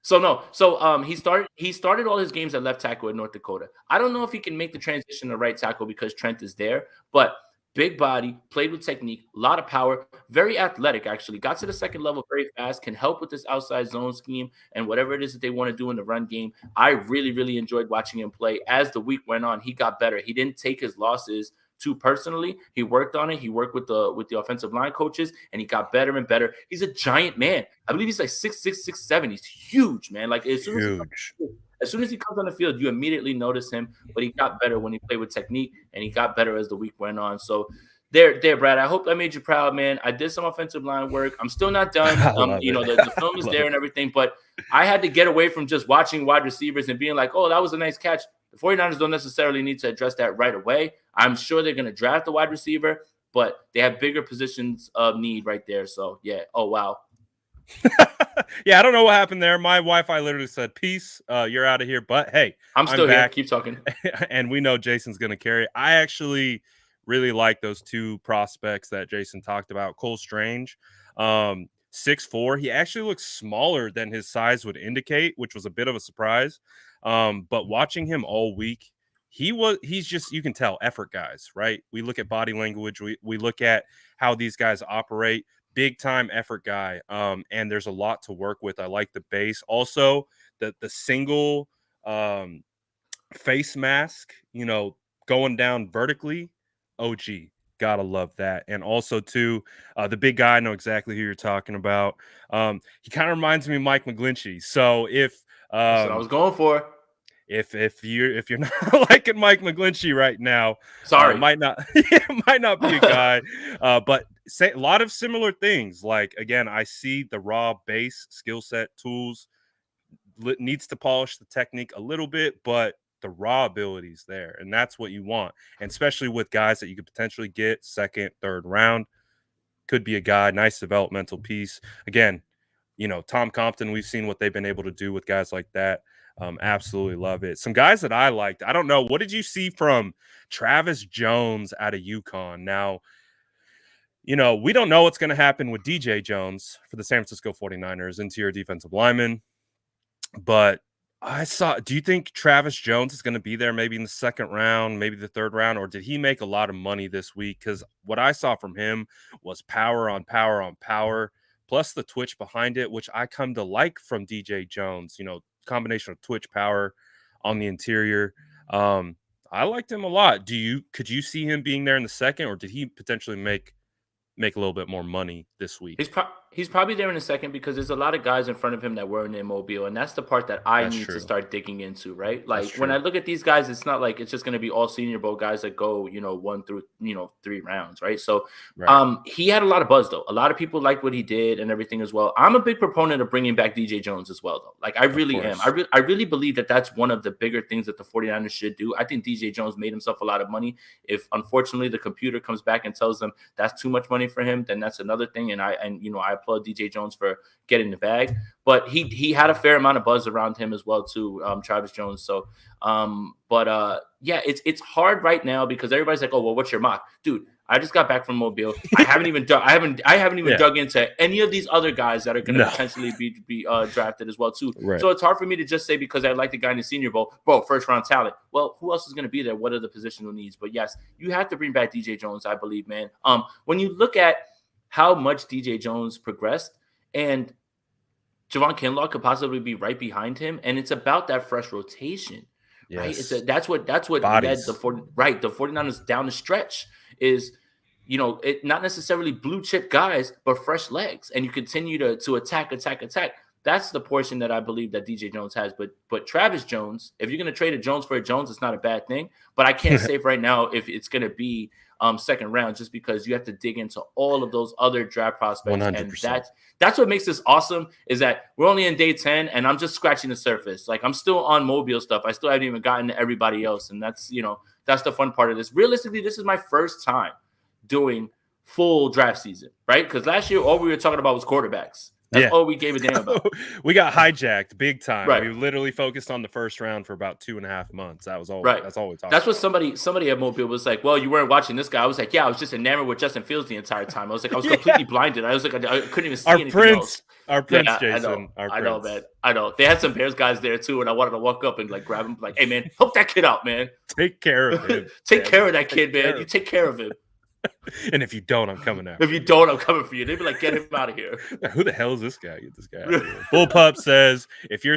So he started all his games at left tackle at North Dakota. I don't know if he can make the transition to right tackle because Trent is there, but big body, played with technique, a lot of power, very athletic, actually. Got to the second level very fast, can help with this outside zone scheme and whatever it is that they want to do in the run game. I really, really enjoyed watching him play. As the week went on, he got better. He didn't take his losses too personally. He worked on it. He worked with the offensive line coaches, and he got better and better. He's a giant man. I believe he's like 6'6", 6'7". He's huge, man. Like as soon as he comes on the field, you immediately notice him. But he got better when he played with technique, and he got better as the week went on. So there, Brad. I hope I made you proud, man. I did some offensive line work. I'm still not done. The film is there and everything, but I had to get away from just watching wide receivers and being like, oh, that was a nice catch. The 49ers don't necessarily need to address that right away. I'm sure they're going to draft a wide receiver, but they have bigger positions of need right there. So, yeah. Oh, wow. Yeah, I don't know what happened there. My Wi-Fi literally said, peace, you're out of here. But, hey, I'm still back. Here. Keep talking. And we know Jason's going to carry. I actually really like those two prospects that Jason talked about. Cole Strange, 6'4". He actually looks smaller than his size would indicate, which was a bit of a surprise. But watching him all week, he's just, you can tell, effort guys, right? We look at body language. We look at how these guys operate. Big time effort guy. And there's a lot to work with. I like the base. Also, the single face mask, going down vertically. OG, gotta love that. And also too, the big guy, I know exactly who you're talking about. He kind of reminds me of Mike McGlinchey. So if that's what I was going for. If you're not liking Mike McGlinchey right now, sorry, might not be a guy. But say a lot of similar things. Like, again, I see the raw base skill set, tools, needs to polish the technique a little bit, but the raw ability is there, and that's what you want. And especially with guys that you could potentially get second, third round, could be a guy, nice developmental piece. Again, Tom Compton, we've seen what they've been able to do with guys like that. Absolutely love it. Some guys that I liked, I don't know, what did you see from Travis Jones out of UConn? Now, we don't know what's going to happen with DJ Jones for the San Francisco 49ers, interior defensive lineman. But do you think Travis Jones is going to be there maybe in the second round, maybe the third round, or did he make a lot of money this week? Because what I saw from him was power on power on power, plus the twitch behind it, which I come to like from DJ Jones, combination of twitch power on the interior. I liked him a lot. Could you see him being there in the second, or did he potentially make a little bit more money this week? He's probably there in a second because there's a lot of guys in front of him that weren't in Mobile, and that's the part that I need to start digging into, right? Like when I look at these guys, it's not like it's just going to be all Senior Bowl guys that go, 1 through 3 rounds, right? So, he had a lot of buzz though. A lot of people liked what he did and everything as well. I'm a big proponent of bringing back DJ Jones as well, though. Like I really am. I really believe that that's one of the bigger things that the 49ers should do. I think DJ Jones made himself a lot of money. If unfortunately the computer comes back and tells them that's too much money for him, then that's another thing. And I applaud DJ Jones for getting the bag, but he had a fair amount of buzz around him as well too, Travis Jones. So, it's hard right now because everybody's like, oh well, what's your mock, dude? I just got back from Mobile. I haven't even dug into any of these other guys that are going to potentially be drafted as well too. Right. So it's hard for me to just say because I like the guy in the Senior Bowl, bro, first round talent. Well, who else is going to be there? What are the positional needs? But yes, you have to bring back DJ Jones, I believe, man. When you look at how much DJ Jones progressed, and Javon Kinlaw could possibly be right behind him, and it's about that fresh rotation, right? That's what led the 49ers down the stretch is, it not necessarily blue chip guys, but fresh legs, and you continue to attack. That's the portion that I believe that DJ Jones has. But Travis Jones, if you're going to trade a Jones for a Jones, it's not a bad thing. But I can't say right now if it's going to be second round, just because you have to dig into all of those other draft prospects. 100%. And that's what makes this awesome, is that we're only in day 10 and I'm just scratching the surface. Like I'm still on Mobile stuff. I still haven't even gotten to everybody else. And that's the fun part of this. Realistically, this is my first time doing full draft season, right? Because last year, all we were talking about was quarterbacks. That's all we gave a damn about. We got hijacked big time. Right. We literally focused on the first round for about 2.5 months. That was all. Right. That's all we talked. That's what somebody at Mobile was like. Well, you weren't watching this guy. I was like, yeah, I was just enamored with Justin Fields the entire time. I was like, I was completely blinded. I was like, I couldn't even see anything else. Our prince, Jason. I know, man. I know. They had some Bears guys there too, and I wanted to walk up and like grab him, like, hey man, help that kid out, man. Take care of him. Take care of that kid, man. You take care of him. And if you don't, I'm coming out. If you don't, I'm coming for you. They'd be like, get him out of here. Who the hell is this guy? Get this guy out of here. Bullpup says, if your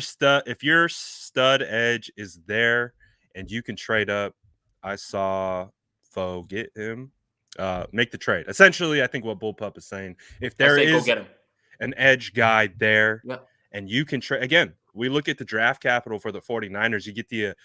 stud edge is there and you can trade up, I saw Foe get him. Make the trade. Essentially, I think what Bullpup is saying, if there is go get him. An edge guy there and you can trade, again, we look at the draft capital for the 49ers. You get the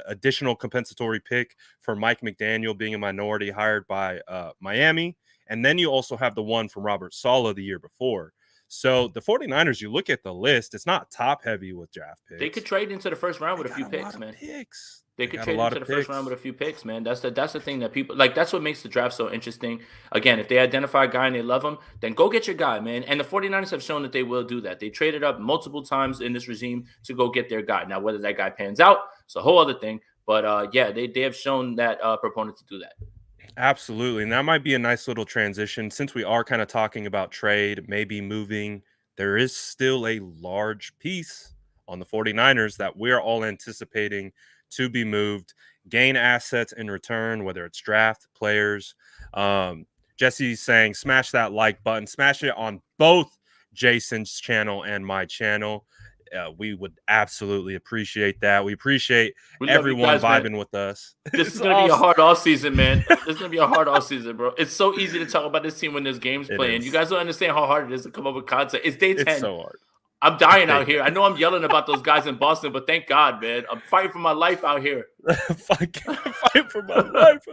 additional compensatory pick for Mike McDaniel being a minority hired by Miami. And then you also have the one from Robert Saleh the year before. So the 49ers, you look at the list, it's not top heavy with draft picks. They could trade into the first round with a few picks, man. They could trade into the first round with a few picks, man. That's the thing that people like. That's what makes the draft so interesting. Again, if they identify a guy and they love him, then go get your guy, man. And the 49ers have shown that they will do that. They traded up multiple times in this regime to go get their guy. Now, whether that guy pans out, it's a whole other thing. But they have shown that proponent to do that. Absolutely. And that might be a nice little transition since we are kind of talking about trade, maybe moving. There is still a large piece on the 49ers that we're all anticipating to be moved, gain assets in return, whether it's draft players. Jesse's saying, smash that like button, smash it on both Jason's channel and my channel. We would absolutely appreciate that. We appreciate everyone vibing with us. This is going to be a hard off season, man. This is going to be a hard off season, bro. It's so easy to talk about this team when there's games playing. You guys don't understand how hard it is to come up with content. It's day 10. It's so hard. I'm dying out here. I know I'm yelling about those guys in Boston, but thank God, man. I'm fighting for my life out here. Fighting for my life.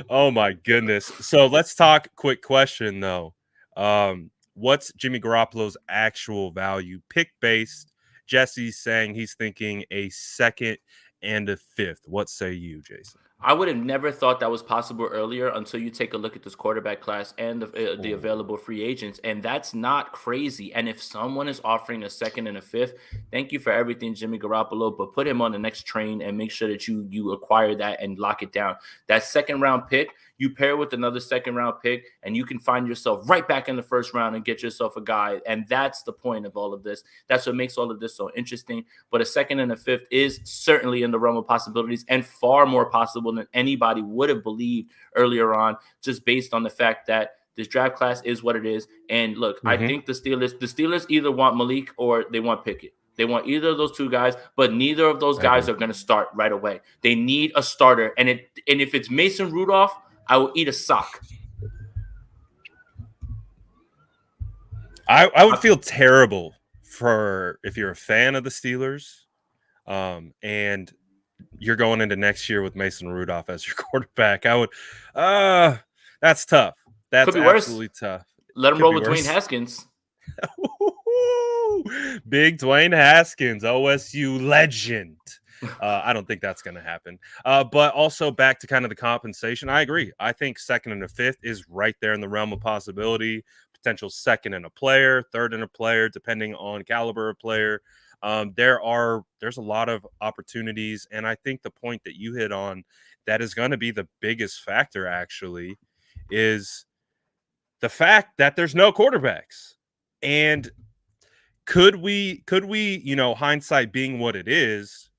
Oh, my goodness. So let's talk. Quick question, though. What's Jimmy Garoppolo's actual value, pick-based, Jesse's saying he's thinking a second and a fifth. What say you, Jason? I would have never thought that was possible earlier until you take a look at this quarterback class and the available free agents. And that's not crazy. And if someone is offering a second and a fifth, thank you for everything, Jimmy Garoppolo, but put him on the next train and make sure that you acquire that and lock it down. That second round pick, you pair with another second round pick, and you can find yourself right back in the first round and get yourself a guy. And that's the point of all of this. That's what makes all of this so interesting. But a second and a fifth is certainly in the realm of possibilities and far more possible than anybody would have believed earlier on, just based on the fact that this draft class is what it is. And look, I think the Steelers either want Malik or they want Pickett. They want either of those two guys, but neither of those guys are going to start right away. They need a starter. And if it's Mason Rudolph, I will eat a sock. I would feel terrible for if you're a fan of the Steelers, and you're going into next year with Mason Rudolph as your quarterback. I would, that's tough. That's absolutely tough. Let him roll with Dwayne Haskins. Big Dwayne Haskins, OSU legend. I don't think that's going to happen. But also back to kind of the compensation. I agree. I think second and a fifth is right there in the realm of possibility. Potential second and a player, third and a player, depending on caliber of player. There's a lot of opportunities. And I think the point that you hit on that is going to be the biggest factor actually is the fact that there's no quarterbacks. And could we, hindsight being what it is,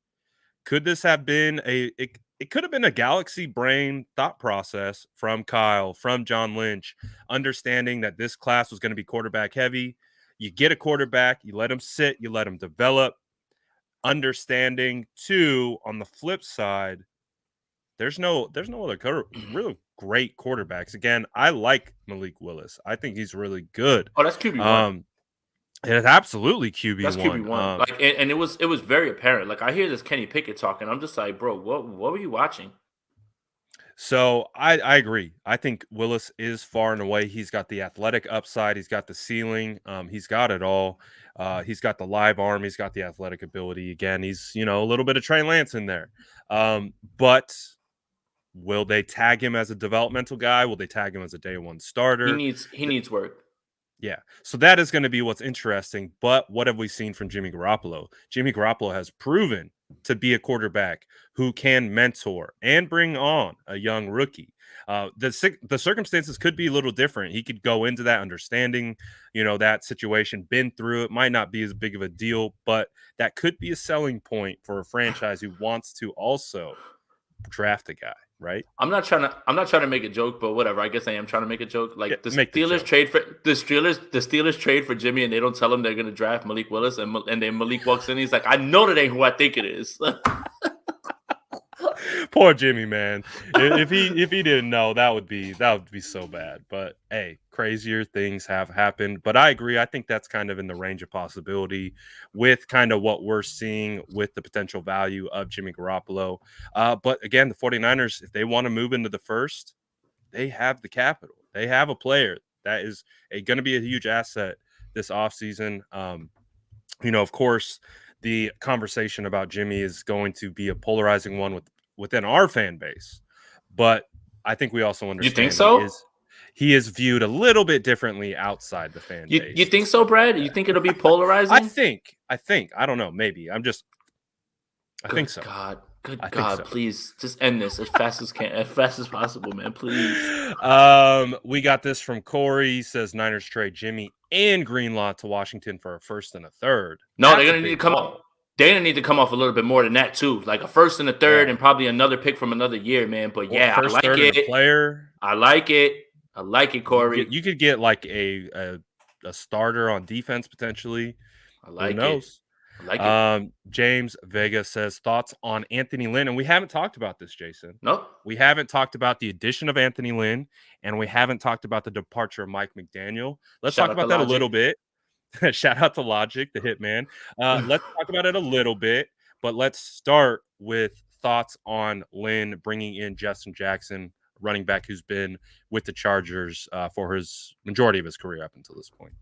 could this have been it could have been a galaxy brain thought process from Kyle, from John Lynch, understanding that this class was going to be quarterback heavy. You get a quarterback, you let him sit, you let him develop. Understanding too, on the flip side, there's no other really great quarterbacks. Again, I like Malik Willis. I think he's really good. Oh, that's QB1. It's absolutely QB1. That's QB1. And it was very apparent. Like I hear this Kenny Pickett talking, I'm just like, bro, what were you watching? So I agree. I think Willis is far and away. He's got the athletic upside. He's got the ceiling. He's got it all. He's got the live arm. He's got the athletic ability. Again, he's a little bit of Trey Lance in there. But will they tag him as a developmental guy? Will they tag him as a day one starter? He needs work. Yeah. So that is going to be what's interesting. But what have we seen from Jimmy Garoppolo? Jimmy Garoppolo has proven to be a quarterback who can mentor and bring on a young rookie. The circumstances could be a little different. He could go into that understanding, that situation, been through it, might not be as big of a deal, but that could be a selling point for a franchise who wants to also draft a guy. Right. I'm not trying to make a joke, but whatever. I guess I am trying to make a joke. Like the Steelers trade for Jimmy, and they don't tell him they're going to draft Malik Willis, and then Malik walks in. He's like, I know that ain't who I think it is. Poor Jimmy, man. If he didn't know, that would be so bad. But hey, crazier things have happened. But I agree. I think that's kind of in the range of possibility with kind of what we're seeing with the potential value of Jimmy Garoppolo. But again, the 49ers, if they want to move into the first, they have the capital. They have a player that is going to be a huge asset this offseason. Of course, the conversation about Jimmy is going to be a polarizing one within our fan base, but I think we also understand. You think so? He is viewed a little bit differently outside the fan base. You think so, Brad? You think it'll be polarizing? I think. I don't know. Maybe. I think so. Good God, so. Please just end this as fast as possible, man. Please. We got this from Corey. He says Niners trade Jimmy and Greenlaw to Washington for a first and a third. No, they're gonna need to come up. They're gonna need to come off a little bit more than that too, like a first and a third, and probably another pick from another year, man. But yeah, I like it. Player. I like it, Corey. You could get like a starter on defense potentially. I like Who knows? it. I like it. James Vega says thoughts on Anthony Lynn, and we haven't talked about this, Jason. Nope. We haven't talked about the addition of Anthony Lynn, and we haven't talked about the departure of Mike McDaniel. Let's talk about that a little bit. Shout out to Logic, the hitman. Let's talk about it a little bit, but let's start with thoughts on Lynn bringing in Justin Jackson, running back who's been with the Chargers for his majority of his career up until this point.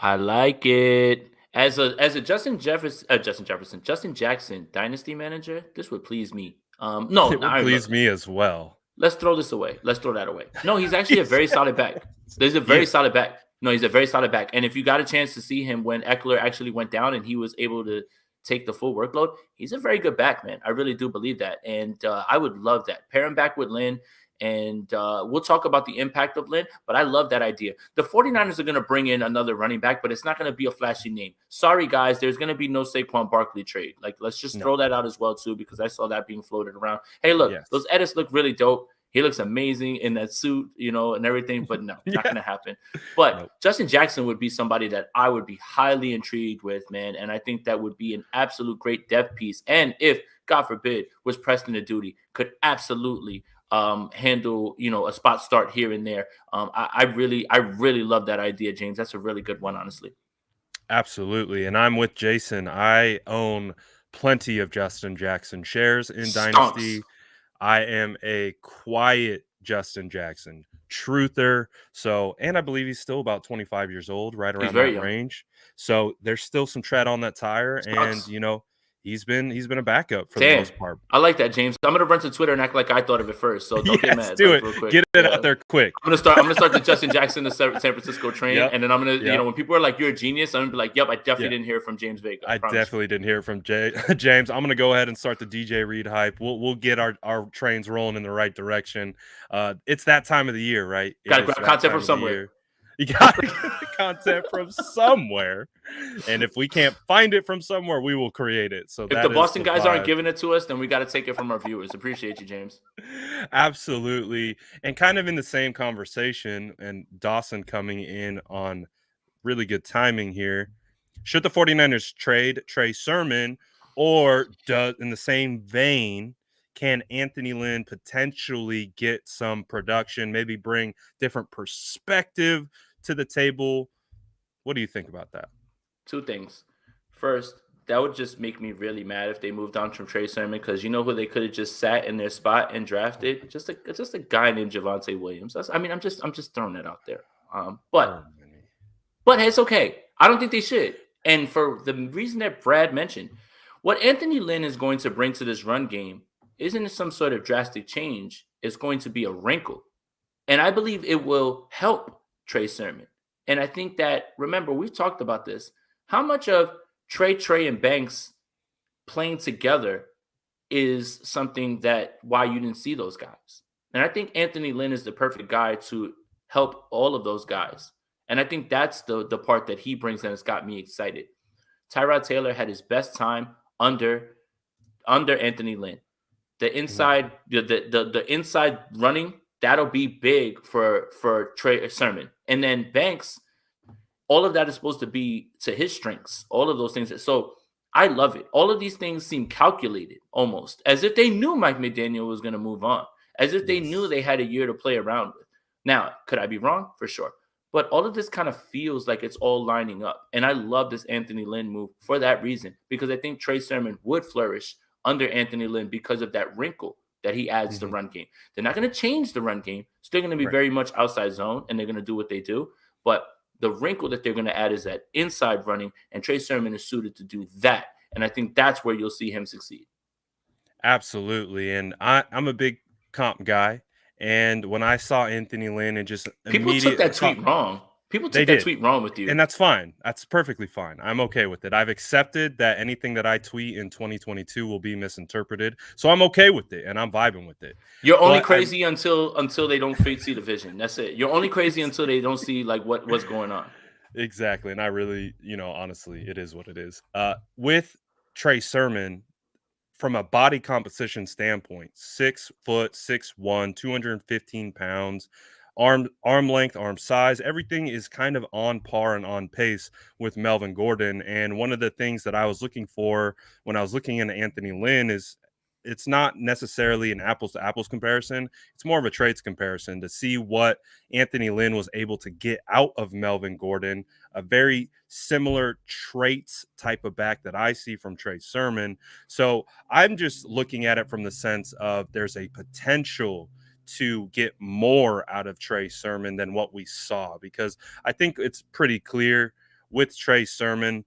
I like it. As a Justin Jackson dynasty manager, this would please me. No, It would please me as well. let's throw this away. Let's throw that away. No, he's actually a He's- very solid back. There's a very yeah, solid back. No, he's a very solid back. And if you got a chance to see him when Eckler actually went down and he was able to take the full workload, he's a very good back, man. I really do believe that. And I would love that. Pair him back with Lynn. And we'll talk about the impact of Lynn, but I love that idea. The 49ers are going to bring in another running back, but it's not going to be a flashy name. Sorry, guys, there's going to be no Saquon Barkley trade. Like, let's just throw that out as well, too, because I saw that being floated around. Hey, look, yes. those edits look really dope. He looks amazing in that suit, and everything, but no, not going to happen. But nope. Justin Jackson would be somebody that I would be highly intrigued with, man, and I think that would be an absolute great depth piece. And if, God forbid, was pressed into duty, could absolutely handle, a spot start here and there. I really love that idea, James. That's a really good one, honestly. Absolutely. And I'm with Jason. I own plenty of Justin Jackson shares in Dynasty. I am a quiet Justin Jackson truther. So, and I believe he's still about 25 years old, right around that range. So there's still some tread on that tire. And, he's been a backup for the most part. I like that, James. I'm gonna run to Twitter and act like I thought of it first. So don't get mad. Do it. Real quick. Get it out there quick. I'm gonna start the Justin Jackson to San Francisco train, and then I'm gonna, when people are like, "You're a genius," I'm gonna be like, "Yep, I definitely didn't hear from James Vega." I definitely didn't hear from James. I'm gonna go ahead and start the DJ Reed hype. We'll get our trains rolling in the right direction. It's that time of the year, right? Got to grab content from somewhere. You got to get the content from somewhere. And if we can't find it from somewhere, we will create it. So if the Boston guys aren't giving it to us, then we got to take it from our viewers. Appreciate you, James. Absolutely. And kind of in the same conversation, and Dawson coming in on really good timing here. Should the 49ers trade Trey Sermon, or in the same vein, can Anthony Lynn potentially get some production, maybe bring different perspective to the table? What do you think about that? Two things. First, that would just make me really mad if they moved on from Trey Sermon, because you know who they could have just sat in their spot and drafted? Just a guy named Javonte Williams. I'm just throwing it out there. But it's okay. I don't think they should. And for the reason that Brad mentioned, what Anthony Lynn is going to bring to this run game isn't some sort of drastic change. It's going to be a wrinkle. And I believe it will help Trey Sermon. And I think that, remember, we've talked about this. How much of Trey, and Banks playing together is something that why you didn't see those guys. And I think Anthony Lynn is the perfect guy to help all of those guys. And I think that's the part that he brings, and it's got me excited. Tyrod Taylor had his best time under Anthony Lynn. The inside, the inside running, that'll be big for Trey Sermon. And then Banks, all of that is supposed to be to his strengths, all of those things. So I love it. All of these things seem calculated almost, as if they knew Mike McDaniel was going to move on, as if they knew they had a year to play around with. Now, could I be wrong? For sure. But all of this kind of feels like it's all lining up. And I love this Anthony Lynn move for that reason, because I think Trey Sermon would flourish under Anthony Lynn because of that wrinkle that he adds to the run game. They're not going to change the run game. Still going to be very much outside zone, and they're going to do what they do. But the wrinkle that they're going to add is that inside running, and Trey Sermon is suited to do that. And I think that's where you'll see him succeed. Absolutely. And I'm a big comp guy. And when I saw Anthony Lynn and just people took that tweet wrong. People took that tweet wrong with you. And that's fine. That's perfectly fine. I'm okay with it. I've accepted that anything that I tweet in 2022 will be misinterpreted. So I'm okay with it, and I'm vibing with it. You're only crazy until they don't see the vision. That's it. You're only crazy until they don't see like what's going on. Exactly. And I really, honestly, it is what it is. With Trey Sermon, from a body composition standpoint, 6 foot, 6'1", 215 pounds, arm length, arm size, everything is kind of on par and on pace with Melvin Gordon. And one of the things that I was looking for when I was looking into Anthony Lynn is it's not necessarily an apples to apples comparison. It's more of a traits comparison to see what Anthony Lynn was able to get out of Melvin Gordon, a very similar traits type of back that I see from Trey Sermon. So I'm just looking at it from the sense of there's a potential to get more out of Trey Sermon than what we saw, because I think it's pretty clear with Trey Sermon,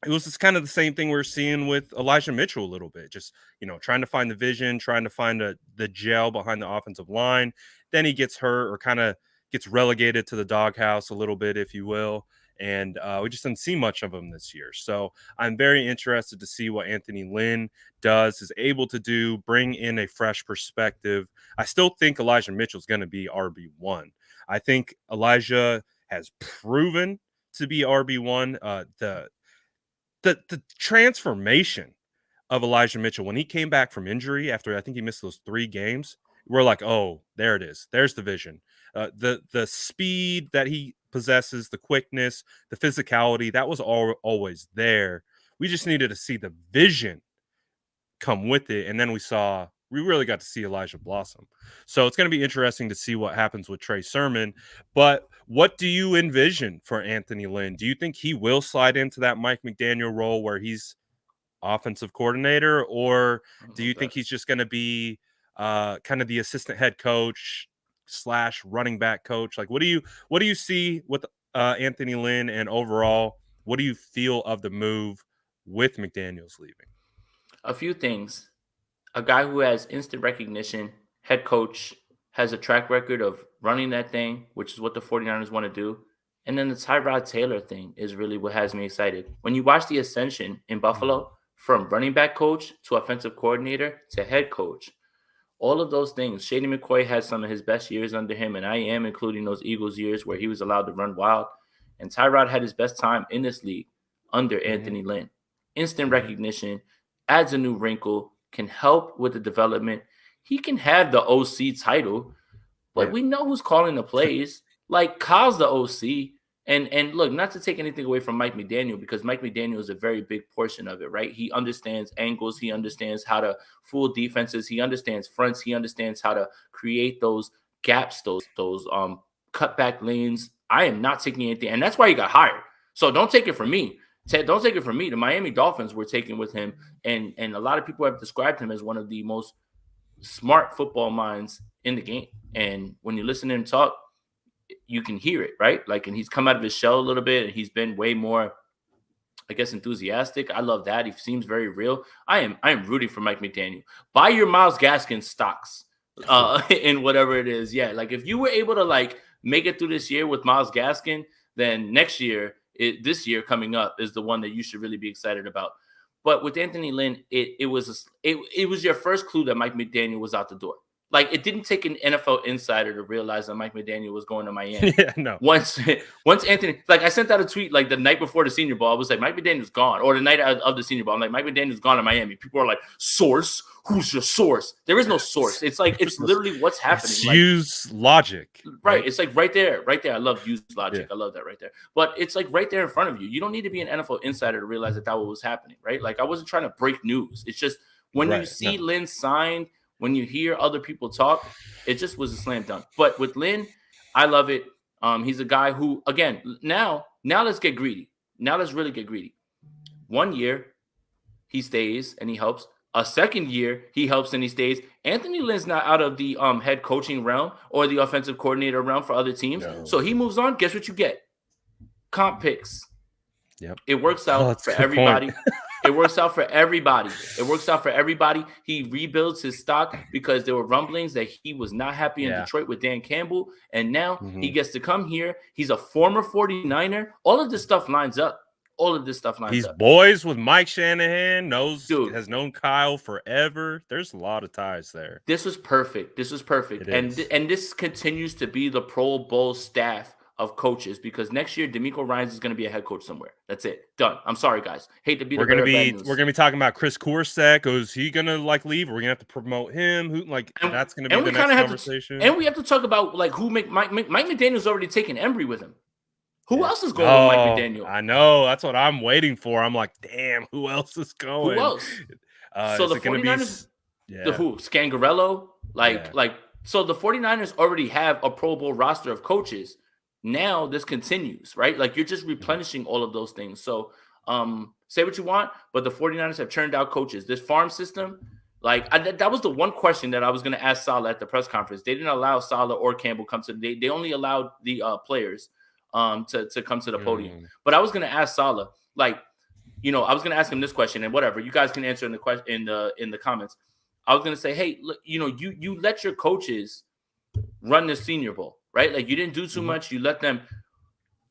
it was just kind of the same thing we're seeing with Elijah Mitchell a little bit. Just, trying to find the vision, trying to find the gel behind the offensive line. Then he gets hurt or kind of gets relegated to the doghouse a little bit, if you will. And we just didn't see much of him this year. So I'm very interested to see what Anthony Lynn is able to do, bring in a fresh perspective. I still think Elijah Mitchell is going to be RB1. I think Elijah has proven to be RB1. The transformation of Elijah Mitchell when he came back from injury after I think he missed those 3 games, we're like, oh, there it is. There's the vision. The speed that he possesses, the quickness, the physicality, that was always there. We just needed to see the vision come with it, and then we really got to see Elijah blossom. So it's going to be interesting to see what happens with Trey Sermon. But what do you envision for Anthony Lynn? Do you think he will slide into that Mike McDaniel role where he's offensive coordinator, or do you think he's just going to be kind of the assistant head coach / running back coach? Like, what do you see with Anthony Lynn, and overall, what do you feel of the move with McDaniels leaving? A few things. A guy who has instant recognition, head coach, has a track record of running that thing, which is what the 49ers want to do. And then the Tyrod Taylor thing is really what has me excited. When you watch the ascension in Buffalo from running back coach to offensive coordinator to head coach, all of those things, Shady McCoy had some of his best years under him, and I am including those Eagles years where he was allowed to run wild. And Tyrod had his best time in this league under Anthony Lynn. Instant recognition, adds a new wrinkle, can help with the development. He can have the OC title, but we know who's calling the plays. Like, Kyle's the OC. And look, not to take anything away from Mike McDaniel, because Mike McDaniel is a very big portion of it, right? He understands angles. He understands how to fool defenses. He understands fronts. He understands how to create those gaps, those cutback lanes. I am not taking anything. And that's why he got hired. So don't take it from me. Don't take it from me. The Miami Dolphins were taken with him, and a lot of people have described him as one of the most smart football minds in the game. And when you listen to him talk, you can hear it, right? Like, and he's come out of his shell a little bit, and he's been way more, I guess, enthusiastic. I love that. He seems very real. I am rooting for Mike McDaniel. Buy your Myles Gaskin stocks in whatever it is. Yeah, like, if you were able to make it through this year with Myles Gaskin, then next year, this year coming up is the one that you should really be excited about. But with Anthony Lynn, it was your first clue that Mike McDaniel was out the door. Like, it didn't take an NFL insider to realize that Mike McDaniel was going to Miami. Yeah, no. Once Anthony, I sent out a tweet the night before the Senior Bowl. I was like, Mike McDaniel's gone, or the night of the Senior Bowl. I'm like, Mike McDaniel's gone to Miami. People are like, source? Who's your source? There is no source. It's literally what's happening. Use logic. Right. It's right there. I love use logic. Yeah. I love that right there. But it's right there in front of you. You don't need to be an NFL insider to realize that was happening, right? I wasn't trying to break news. It's just when you see Lynn signed, when you hear other people talk, it just was a slam dunk. But with Lynn, I love it. He's a guy who, again, now let's get greedy. Now let's really get greedy. 1 year, he stays and he helps. A second year, he helps and he stays. Anthony Lynn's not out of the head coaching realm or the offensive coordinator realm for other teams. No. So he moves on. Guess what you get? Comp picks. Yep. It works out for everybody. It works out for everybody. He rebuilds his stock because there were rumblings that he was not happy in Detroit with Dan Campbell. And now he gets to come here. He's a former 49er. All of this stuff lines up. He's boys with Mike Shanahan, has known Kyle forever. There's a lot of ties there. This was perfect. And this continues to be the Pro Bowl staff of coaches, because next year DeMeco Ryans is going to be a head coach somewhere. That's it. Done. I'm sorry, guys. Hate to be. We're going to be talking about Chris Korsek. Is he going to leave? We're going to have to promote him. That's going to be the next conversation. And we have to talk about who Mike McDaniel's already taken Embry with him. Who else is going with Mike McDaniel? I know. That's what I'm waiting for. I'm like, damn, who else is going? Who else? So the 49ers, who? Scangarello? So the 49ers already have a Pro Bowl roster of coaches. Now this continues, right? You're just replenishing all of those things. So say what you want, but the 49ers have churned out coaches. This farm system, that was the one question that I was going to ask Saleh at the press conference. They didn't allow Saleh or Campbell come to they only allowed the players to come to the podium. But I was going to ask Saleh, I was going to ask him this question, and whatever, you guys can answer in the comments. I was going to say, hey, look, you let your coaches run the Senior Bowl, right? Like, you didn't do too much. You let them.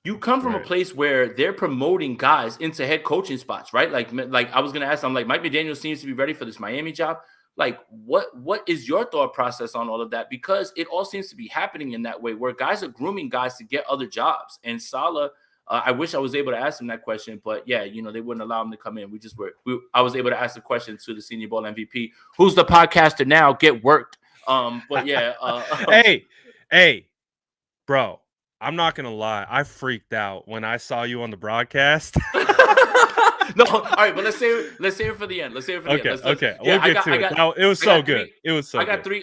You come from a place where they're promoting guys into head coaching spots, right? Like I was going to ask, I'm like, Mike McDaniel seems to be ready for this Miami job. Like, what is your thought process on all of that? Because it all seems to be happening in that way where guys are grooming guys to get other jobs. And Saleh, I wish I was able to ask him that question, but yeah, they wouldn't allow him to come in. I was able to ask the question to the Senior Bowl MVP, who's the podcaster now, get worked. But yeah. Hey, bro, I'm not going to lie. I freaked out when I saw you on the broadcast. No, all right, but let's save it for the end. Let's save it for the end. Okay. We'll get to it. It was so good.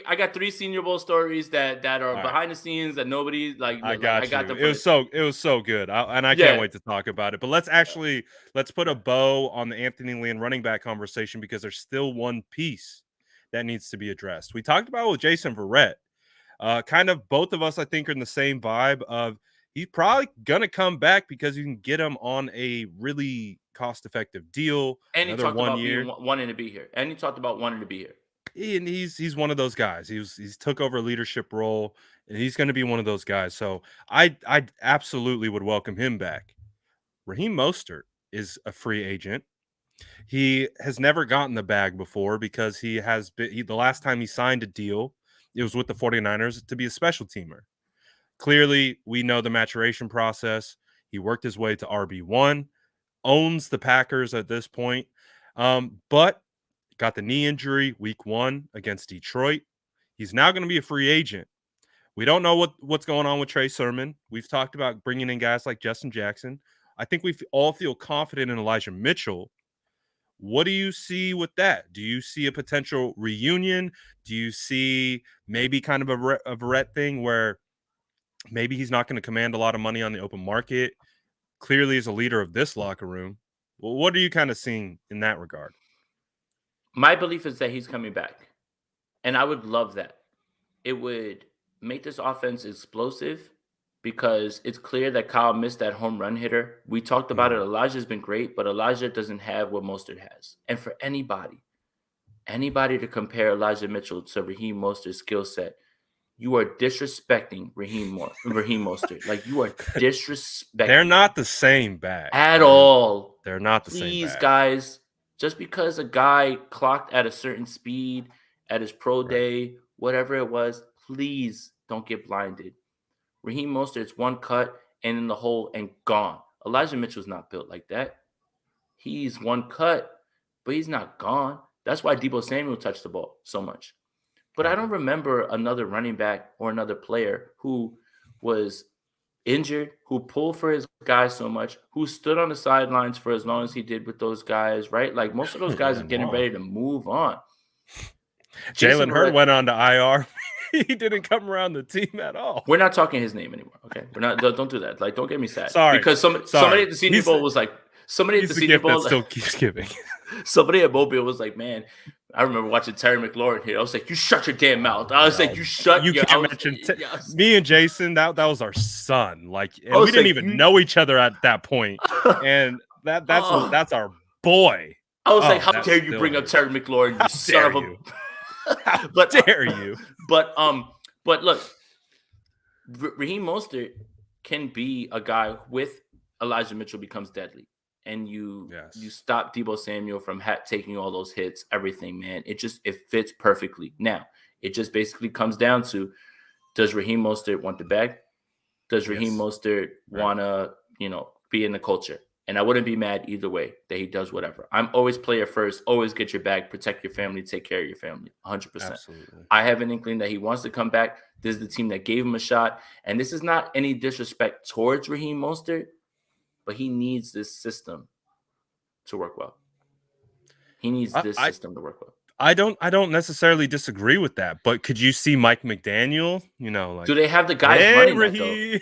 I got three Senior Bowl stories that are behind the scenes that nobody like. I got you. It was so good, I can't wait to talk about it. But let's put a bow on the Anthony Lynn running back conversation because there's still one piece that needs to be addressed. We talked about it with Jason Verrett. Kind of both of us, I think, are in the same vibe of he's probably gonna come back because you can get him on a really cost-effective deal. And he talked about wanting to be here. And he talked about wanting to be here. And he's one of those guys. He's took over a leadership role, and he's going to be one of those guys. So I absolutely would welcome him back. Raheem Mostert is a free agent. He has never gotten the bag before because the last time he signed a deal, it was with the 49ers to be a special teamer. Clearly, we know the maturation process. He worked his way to RB1, owns the Packers at this point, but got the knee injury week 1 against Detroit. He's now going to be a free agent. We don't know what's going on with Trey Sermon. We've talked about bringing in guys like Justin Jackson. I think we all feel confident in Elijah Mitchell. What do you see with that? Do you see a potential reunion? Do you see maybe kind of a Verrett thing where maybe he's not going to command a lot of money on the open market? Clearly is a leader of this locker room. Well, what are you kind of seeing in that regard? My belief is that he's coming back, and I would love that. It would make this offense explosive because it's clear that Kyle missed that home run hitter. We talked about it. Elijah's been great, but Elijah doesn't have what Mostert has. And for anybody to compare Elijah Mitchell to Raheem Mostert's skill set, you are disrespecting Raheem Mostert. Like, you are disrespecting. They're not the same back at all. They're not the same. Please, guys, just because a guy clocked at a certain speed at his pro day, whatever it was, please don't get blinded. Raheem Mostert's one cut and in the hole and gone. Elijah Mitchell's not built like that. He's one cut, but he's not gone. That's why Deebo Samuel touched the ball so much. But I don't remember another running back or another player who was injured, who pulled for his guys so much, who stood on the sidelines for as long as he did with those guys, right? Like, most of those guys are getting ready to move on. Jalen Hurd went on to IR. He didn't come around the team at all. We're not talking his name anymore, okay? We're not. Don't do that. Like, don't get me sad. Sorry, because somebody at the Senior Bowl was like, somebody at the Senior Bowl still keeps giving. Somebody at Mobile was like, man, I remember watching Terry McLaurin here. I was like, you shut your damn mouth. I was like, you shut. You can't mention me and Jason. That was our son. Like, and we didn't even know each other at that point, and that's our boy. I was like, how dare you bring up Terry McLaurin? You son of a. How dare you? But look, Raheem Mostert can be a guy with Elijah Mitchell becomes deadly, and you stop Deebo Samuel from taking all those hits, everything, man. It fits perfectly. Now, it just basically comes down to, does Raheem Mostert want the bag? Does Raheem Mostert want to, be in the culture? And I wouldn't be mad either way that he does whatever. I'm always player first, always get your bag, protect your family, take care of your family, 100%. Absolutely. I have an inkling that he wants to come back. This is the team that gave him a shot. And this is not any disrespect towards Raheem Mostert, but he needs this system to work well. He needs this system to work well. I don't necessarily disagree with that, but could you see Mike McDaniel, like, do they have the guys running that, though?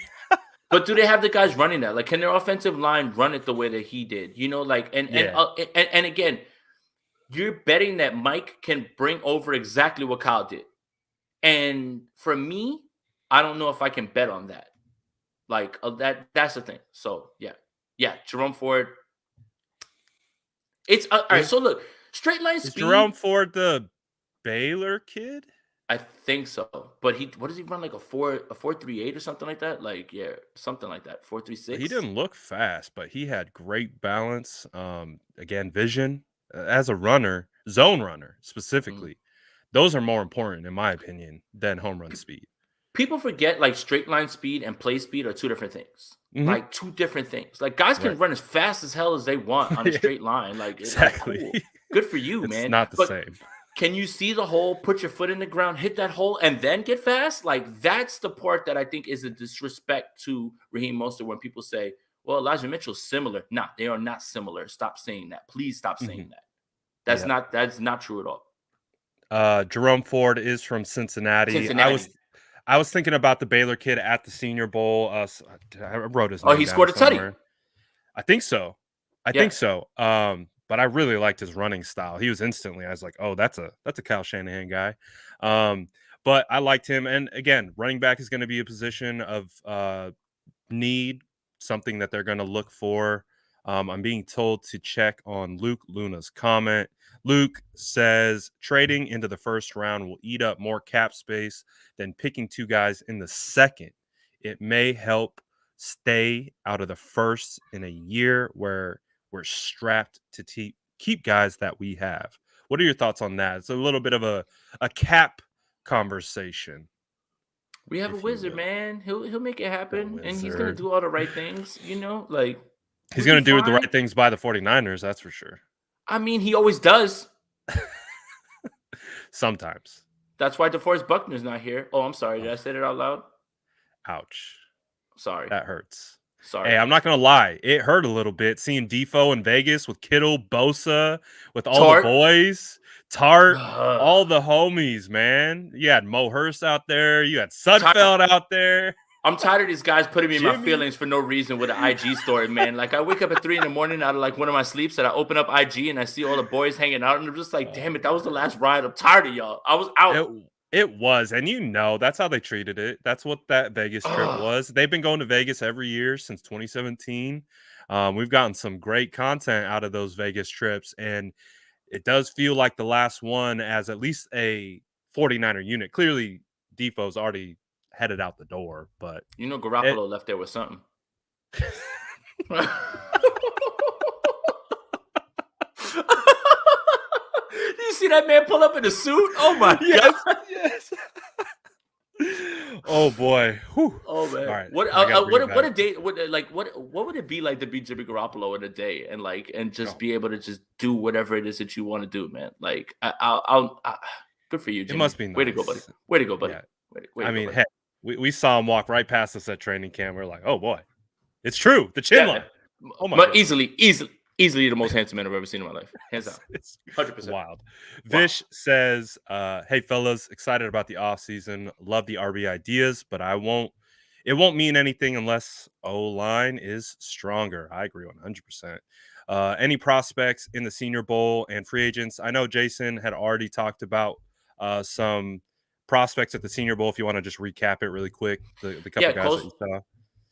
But do they have the guys running that? Like, can their offensive line run it the way that he did? And again, you're betting that Mike can bring over exactly what Kyle did. And for me, I don't know if I can bet on that. Like, that's the thing. So, yeah, Jerome Ford, It's all right. So look, straight line Is speed. Jerome Ford the Baylor kid? I think so, but what does he run, like a 4.38 or something like that? Like, yeah, something like that, He 4.36. didn't look fast, but he had great balance. Again, vision as a runner, zone runner Mhm. specifically. Those are more important, in my opinion, than home run speed. People forget like straight line speed and play speed are two different things. Hmm. Like two different things. Like guys can Right. run as fast as hell as they want on a straight line. Like Exactly. cool, good for you, It's man. not the But same. can you see the hole, put your foot in the ground, hit that hole, and then get fast? Like that's the part that I think is a disrespect to Raheem Mostert when people say, "Well, Elijah Mitchell's similar." Nah, they are not similar. Stop saying that. Please stop saying Hmm. that. Yeah. That's not true at all. Jerome Ford is from Cincinnati. Cincinnati. I was thinking about the Baylor kid at the Senior Bowl. I wrote his Oh, name he down scored a tutty. somewhere. I think so. I Yeah. think so. But I really liked his running style. He was instantly. I was like, oh, that's a Kyle Shanahan guy. Um, but I liked him. And again, running back is going to be a position of need, something that they're going to look for. I'm being told to check on Luke Luna's comment. Luke says trading into the first round will eat up more cap space than picking two guys in the second. It may help stay out of the first in a year where we're strapped to keep guys that we have. What are your thoughts on that? It's a little bit of a cap conversation, We have a if you wizard, will. man. He'll make it The happen, and he's gonna wizard. do all the right things. Like He's we'll be going to do the fine. right things by the 49ers, that's for sure. I mean, he always does. Sometimes. That's why DeForest Buckner's not here. Oh, I'm sorry. Did I Oh, say that out loud? ouch. Sorry. That hurts. Hey, Sorry. I'm not going to lie. It hurt a little bit seeing Defoe in Vegas with Kittle, Bosa, with all the Tart. boys, Tart, Ugh. all the homies, man. You had Mo Hurst out there. You had Tired. Sudfeld out there. I'm tired of these guys putting me in my Jimmy. feelings for no reason with an IG story, man. Like I wake up at 3 in the morning out of like one of my sleeps and I open up IG and I see all the boys hanging out and I'm just like, damn it, that was the last ride. I'm tired of y'all. I was out. It it was, and that's how they treated it. That's what that Vegas trip Ugh. was. They've been going to Vegas every year since 2017. We've gotten some great content out of those Vegas trips, and it does feel like the last one as at least a 49er unit. Clearly, Defoe's already headed out the door, but it Garoppolo left there with something. You see that man pull up in a suit? Oh my yes, god! yes. Oh boy. Whew. Oh All man, right, what I got to bring it what back. a day? What would it be like to be Jimmy Garoppolo in a day and just Oh, be able to just do whatever it is that you want to do, man? Like good for you, it Jimmy. must be Way to go, buddy. nice. Way to go, buddy. Yeah. Way I to go, mean, buddy. heck, we saw him walk right past us at training camp. We're like, oh boy, it's true. The chin Yeah, man. line. Oh my But goodness. easily the most handsome man I've ever seen in my life, hands down, It's 100%. wild. Wow. Vish says, hey fellas, excited about the offseason. Love the RB ideas, but it won't mean anything unless O-line is stronger. I agree 100%. Any prospects in the Senior Bowl and free agents? I know Jason had already talked about some prospects at the Senior Bowl. If you want to just recap it really quick, the couple Yeah, guys that you saw.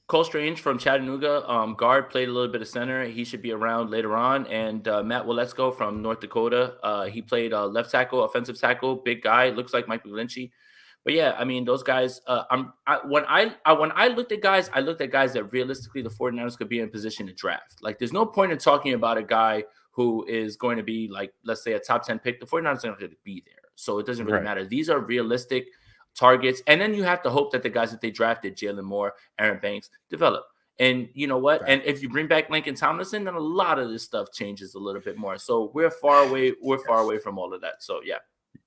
Cole Strange from Chattanooga, guard, played a little bit of center. He should be around later on. And Matt Waletzko from North Dakota, he played left tackle, offensive tackle, big guy, looks like Mike McGlinchey. But yeah, I mean, those guys. When I looked at guys, I looked at guys that realistically the 49ers could be in position to draft. Like, there's no point in talking about a guy who is going to be like, let's say, a top 10 pick. The 49ers are going to be there, so it doesn't really Right. matter. These are realistic targets, and then you have to hope that the guys that they drafted, Jalen Moore, Aaron Banks, develop. And you know what? And if you bring back Lincoln Tomlinson, then a lot of this stuff changes a little bit more. So we're far away. We're far away from all of that. So yeah.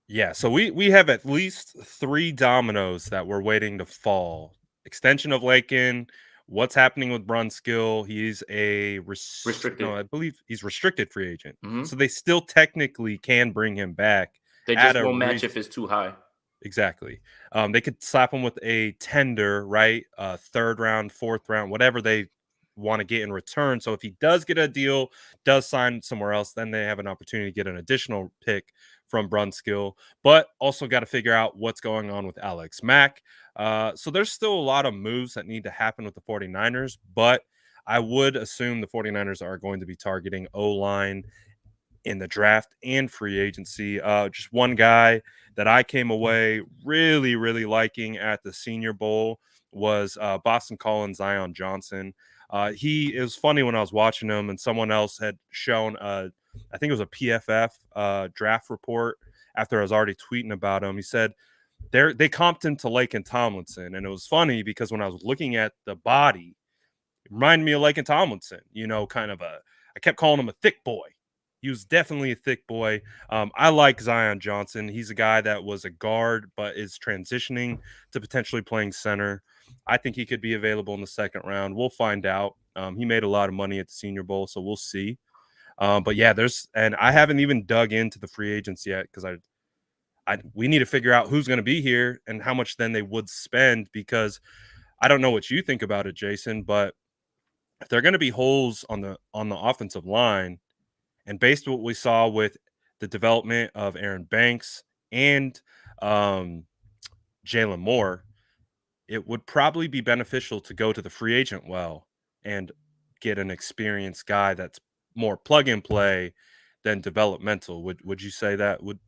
Yeah, so we have at least 3 dominoes that we're waiting to fall. Extension of Lakin, what's happening with Brunskill? He's Restricted. I believe he's restricted free agent. Hmm. So they still technically can bring him back They at just a won't match if it's too high. exactly. They could slap him with a tender, right? Third round, fourth round, whatever they want to get in return. So if he does get a deal, does sign somewhere else, then they have an opportunity to get an additional pick from Brunskill. But also got to figure out what's going on with Alex Mack. So there's still a lot of moves that need to happen with the 49ers, but I would assume the 49ers are going to be targeting O-line in the draft and free agency. Just one guy that I came away really, really liking at the Senior Bowl was Boston Collins Zion Johnson. It was funny when I was watching him, and someone else had shown, I think it was a PFF draft report after I was already tweeting about him. He said they comped him to Laken Tomlinson, and it was funny because when I was looking at the body, it reminded me of Laken Tomlinson. I kept calling him a thick boy. He was definitely a thick boy. I like Zion Johnson. He's a guy that was a guard, but is transitioning to potentially playing center. I think he could be available in the second round. We'll find out. He made a lot of money at the Senior Bowl, so we'll see. But yeah, I haven't even dug into the free agents yet because we need to figure out who's going to be here and how much then they would spend, because I don't know what you think about it, Jason, but if there are going to be holes on the offensive line, and based on what we saw with the development of Aaron Banks and Jalen Moore, it would probably be beneficial to go to the free agent well and get an experienced guy that's more plug and play than developmental. Would you say that would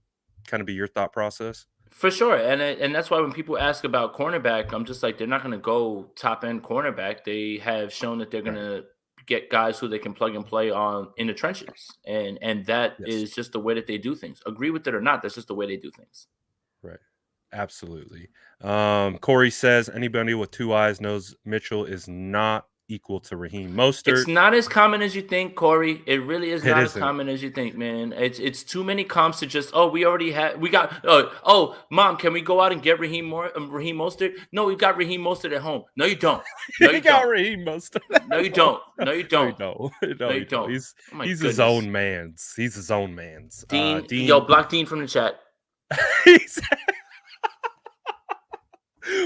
kind of be your thought process? For sure, and that's why when people ask about cornerback, I'm just like, they're not going to go top end cornerback. They have shown that they're going to get guys who they can plug and play on in the trenches, and that Yes. is just the way that they do things. Agree with it or not, that's just the way they do things. Right. Absolutely. Corey says anybody with two eyes knows Mitchell is not equal to Raheem Mostert. It's not as common as you think, Corey. It really is not as isn't. common as you think, man. It's too many comps to just, we got mom, can we go out and get Raheem Mostert? No, we've got Raheem Mostert at home. No, you don't. No, you got don't. Raheem Mostert. No, you don't. No, you don't. No, you don't. He's his own man's. He's his own man's. Dean, Dean, block Dean from the chat.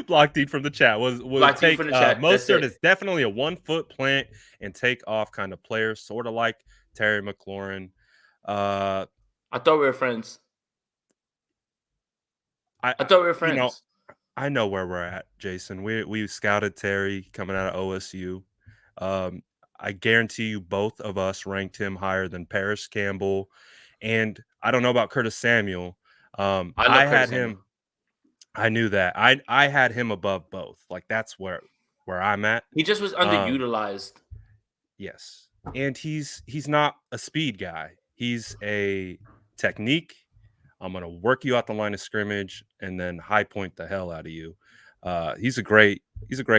Block Dean from the chat. Take Mostert is definitely a 1 foot plant and take off kind of player, sort of like Terry McLaurin. I thought we were friends. I thought we were friends. I know where we're at, Jason. We scouted Terry coming out of OSU. I guarantee you both of us ranked him higher than Paris Campbell, and I don't know about Curtis Samuel. I had him. I knew that. I had him above both. Like, that's where I'm at. He just was underutilized. Yes. And he's not a speed guy. He's a technique. I'm going to work you out the line of scrimmage and then high point the hell out of you. He's a great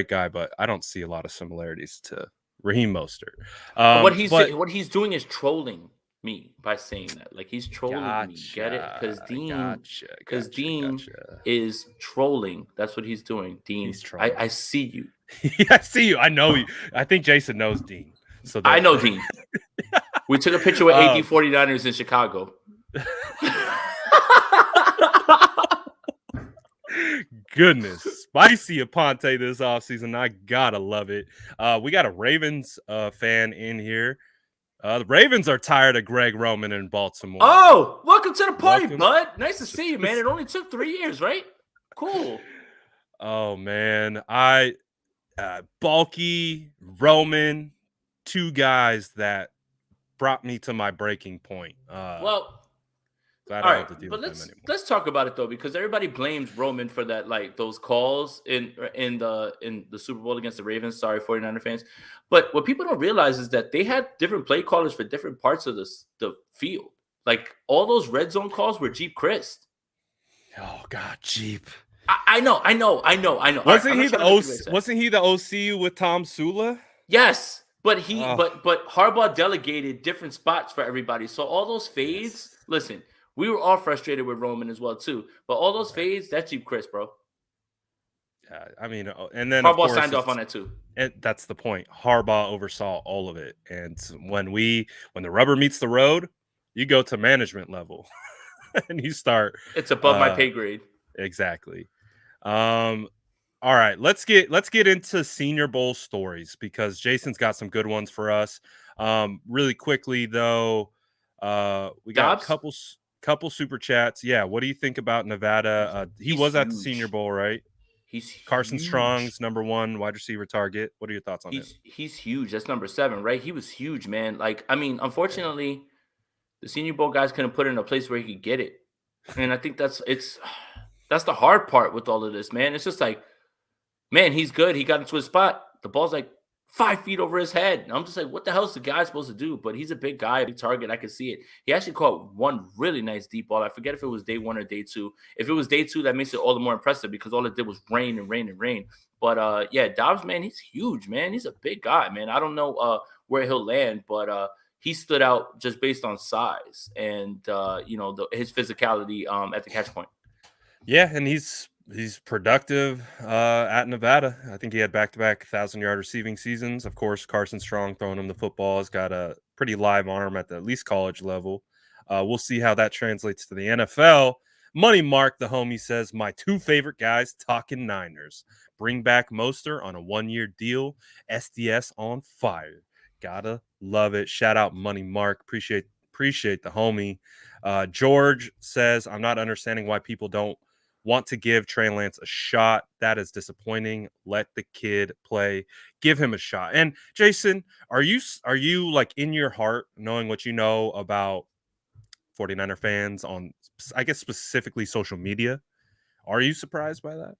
guy, but I don't see a lot of similarities to Raheem Mostert. What he's doing is trolling me by saying that. Like, he's trolling me. Get it? Because Dean is trolling. That's what he's doing. Dean, he's trolling. I see you. I see you. I know you. I think Jason knows Dean. So I know Dean. We took a picture with AD 49ers in Chicago. Goodness, spicy Aponte this offseason. I gotta love it. We got a Ravens fan in here. The Ravens are tired of Greg Roman in Baltimore. Oh, welcome to the party, bud. Nice to see you, man. It only took 3 years, right? Cool. Oh, man. Bulky, Roman, two guys that brought me to my breaking point. Glad I don't have to deal with them anymore. Let's talk about it though, because everybody blames Roman for that, like those calls in the Super Bowl against the Ravens. Sorry, 49er fans. But what people don't realize is that they had different play callers for different parts of the field. Like, all those red zone calls were Jeep Christ. Oh God, Jeep. I know. Wasn't he the OC with Tom Sula? Yes, but but Harbaugh delegated different spots for everybody. So all those fades, listen. We were all frustrated with Roman as well, too. But all those fades, that's Jeep Chris, bro. Yeah, I mean, and then Harbaugh signed off on it, too. And that's the point. Harbaugh oversaw all of it. And when the rubber meets the road, you go to management level and you start. It's above my pay grade. Exactly. All right, let's get into Senior Bowl stories, because Jason's got some good ones for us. Really quickly though, we got a couple super chats. Yeah, what do you think about Nevada? He was at the Senior Bowl, right? He's Carson huge. Strong's number 1 wide receiver target. What are your thoughts on him? He's huge. That's number 7, right? He was huge, man. Like, I mean, unfortunately, The Senior Bowl guys couldn't put it in a place where he could get it. And I think that's the hard part with all of this, man. It's just like, man, he's good. He got into his spot. The ball's like 5 feet over his head. And I'm just like, what the hell is the guy supposed to do? But he's a big guy, a big target. I can see it. He actually caught one really nice deep ball. I forget if it was day 1 or day 2. If it was day 2, that makes it all the more impressive because all it did was rain and rain and rain. But yeah, Dobbs, man, he's huge, man. He's a big guy, man. I don't know where he'll land, but he stood out just based on size and his physicality at the catch point. Yeah, and he's productive at Nevada. I think he had back-to-back 1,000-yard receiving seasons. Of course, Carson Strong throwing him the football has got a pretty live arm at the at least college level. We'll see how that translates to the NFL. Money Mark, the homie, says, my 2 favorite guys talking Niners. Bring back Mostert on a 1-year deal. SDS on fire. Gotta love it. Shout out Money Mark. Appreciate the homie. George says, I'm not understanding why people don't want to give Trey Lance a shot. That is disappointing. Let the kid play. Give him a shot. And Jason, are you like in your heart, knowing what you know about 49er fans on, I guess, specifically social media, are you surprised by that?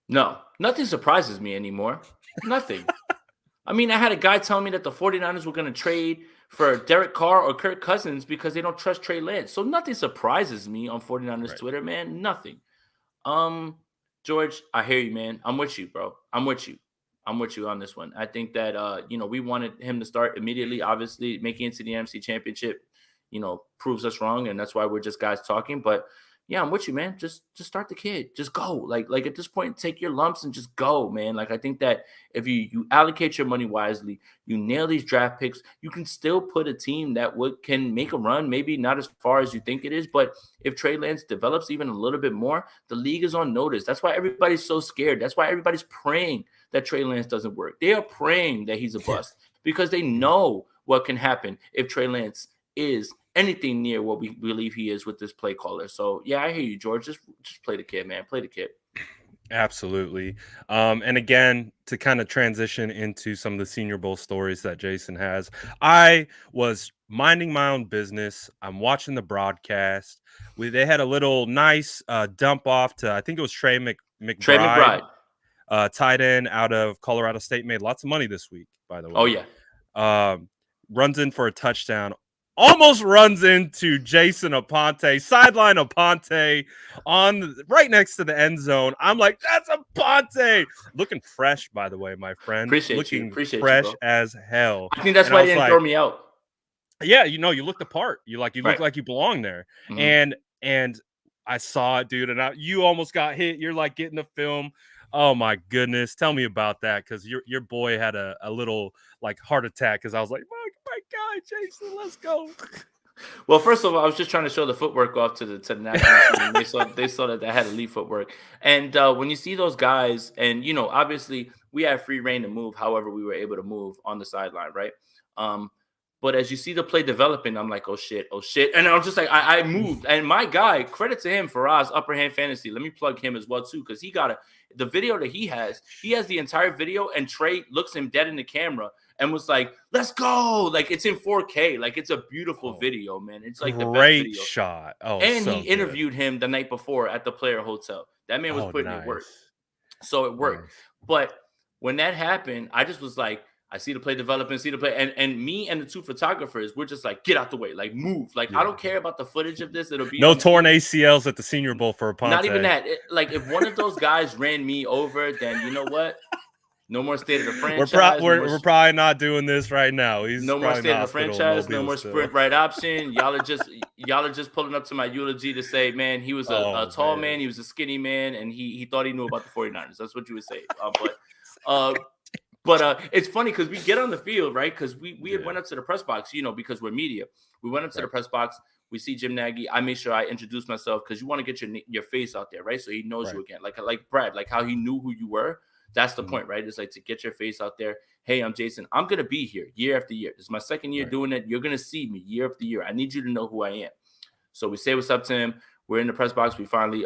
No, nothing surprises me anymore. Nothing. I mean, I had a guy tell me that the 49ers were going to trade for Derek Carr or Kirk Cousins because they don't trust Trey Lance. So nothing surprises me on 49ers Right. Twitter, man. Nothing. George, I hear you, man. I'm with you, bro. I'm with you on this one. I think that we wanted him to start immediately. Obviously, making it to the NFC Championship, proves us wrong, and that's why we're just guys talking. But yeah, I'm with you, man. Just start the kid. Just go. Like at this point, take your lumps and just go, man. Like I think that if you allocate your money wisely, you nail these draft picks, you can still put a team that can make a run, maybe not as far as you think it is, but if Trey Lance develops even a little bit more, the league is on notice. That's why everybody's so scared. That's why everybody's praying that Trey Lance doesn't work. They are praying that he's a bust because they know what can happen if Trey Lance is anything near what we believe he is with this play caller. So yeah, I hear you, George. Just play the kid, man. Play the kid. Absolutely. And again, to kind of transition into some of the Senior Bowl stories that Jason has, I was minding my own business. I'm watching the broadcast. They had a little nice dump off to, I think it was Trey McBride, tight end out of Colorado State, made lots of money this week, by the way. Oh yeah. Runs in for a touchdown. Almost runs into Jason Aponte, sideline Aponte right next to the end zone. I'm like, that's Aponte. Looking fresh, by the way, my friend. Appreciate fresh you, as hell. I think that's why they didn't throw me out. Yeah, you look the part. You look like you belong there. Mm-hmm. And I saw it, dude. And you almost got hit. You're like getting the film. Oh my goodness. Tell me about that. Cause your boy had a little like heart attack. Cause I was like, my guy, Jason, let's go. Well, first of all, I was just trying to show the footwork off to the national team. They saw that I had elite footwork. And when you see those guys, and obviously we had free reign to move however we were able to move on the sideline, right? But as you see the play developing, I'm like, oh shit. And I was just like, I moved. And my guy, credit to him, Faraz, Upper Hand Fantasy. Let me plug him as well, too, because he got the video that he has the entire video, and Trey looks him dead in the camera and was like, let's go. Like, it's in 4K. Like, it's a beautiful video, man. It's like the best video. Great shot. Oh, and so he interviewed him the night before at the Player Hotel. That man was putting in work. So it worked. Nice. But when that happened, I just was like, I see the play developing, and me and the 2 photographers, we're just like, get out the way, like move. Like, I don't care about the footage of this. It'll be no torn ACLs at the Senior Bowl for Aponte. Not even that. Like, if one of those guys ran me over, then you know what? No more state of the franchise. We're probably not doing this right now. He's no more state of the franchise. No more sprint right option. Y'all are just pulling up to my eulogy to say, man, he was a tall man. He was a skinny man, and he thought he knew about the 49ers. That's what you would say. But it's funny because we get on the field, right? Because we went up to the press box, because we're media. We went up to the press box. We see Jim Nagy. I made sure I introduced myself because you want to get your face out there, right? So he knows you again. Like Brad, like how he knew who you were. That's the point, right? It's like to get your face out there. Hey, I'm Jason. I'm going to be here year after year. This is my second year doing it. You're going to see me year after year. I need you to know who I am. So we say what's up to him. We're in the press box. We finally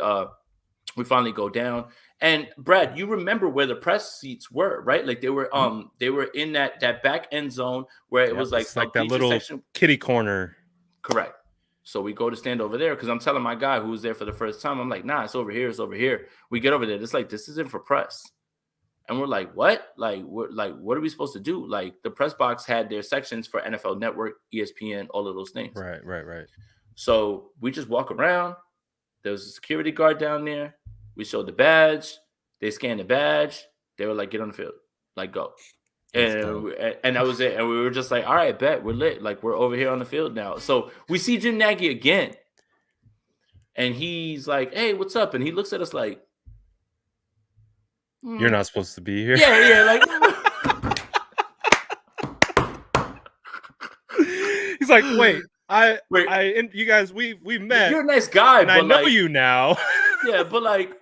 We finally go down. And Brad, you remember where the press seats were, right? Like they were in that back end zone where it was like a that little section. kitty corner. Correct. So we go to stand over there because I'm telling my guy who was there for the first time, I'm like, nah, it's over here. It's over here. We get over there. It's like, this isn't for press. And we're like, what? What are we supposed to do? Like the press box had their sections for NFL Network, ESPN, all of those things. Right. So we just walk around. There was a security guard down there. We showed the badge. They scanned the badge. They were like, get on the field. Like, go. And that was it. And we were just like, all right, bet. We're lit. Like, we're over here on the field now. So we see Jim Nagy again. And he's like, hey, what's up? And he looks at us like, you're not supposed to be here. Yeah. Like, he's like, wait, you guys, we met. You're a nice guy, and but I know you now. Yeah, but like,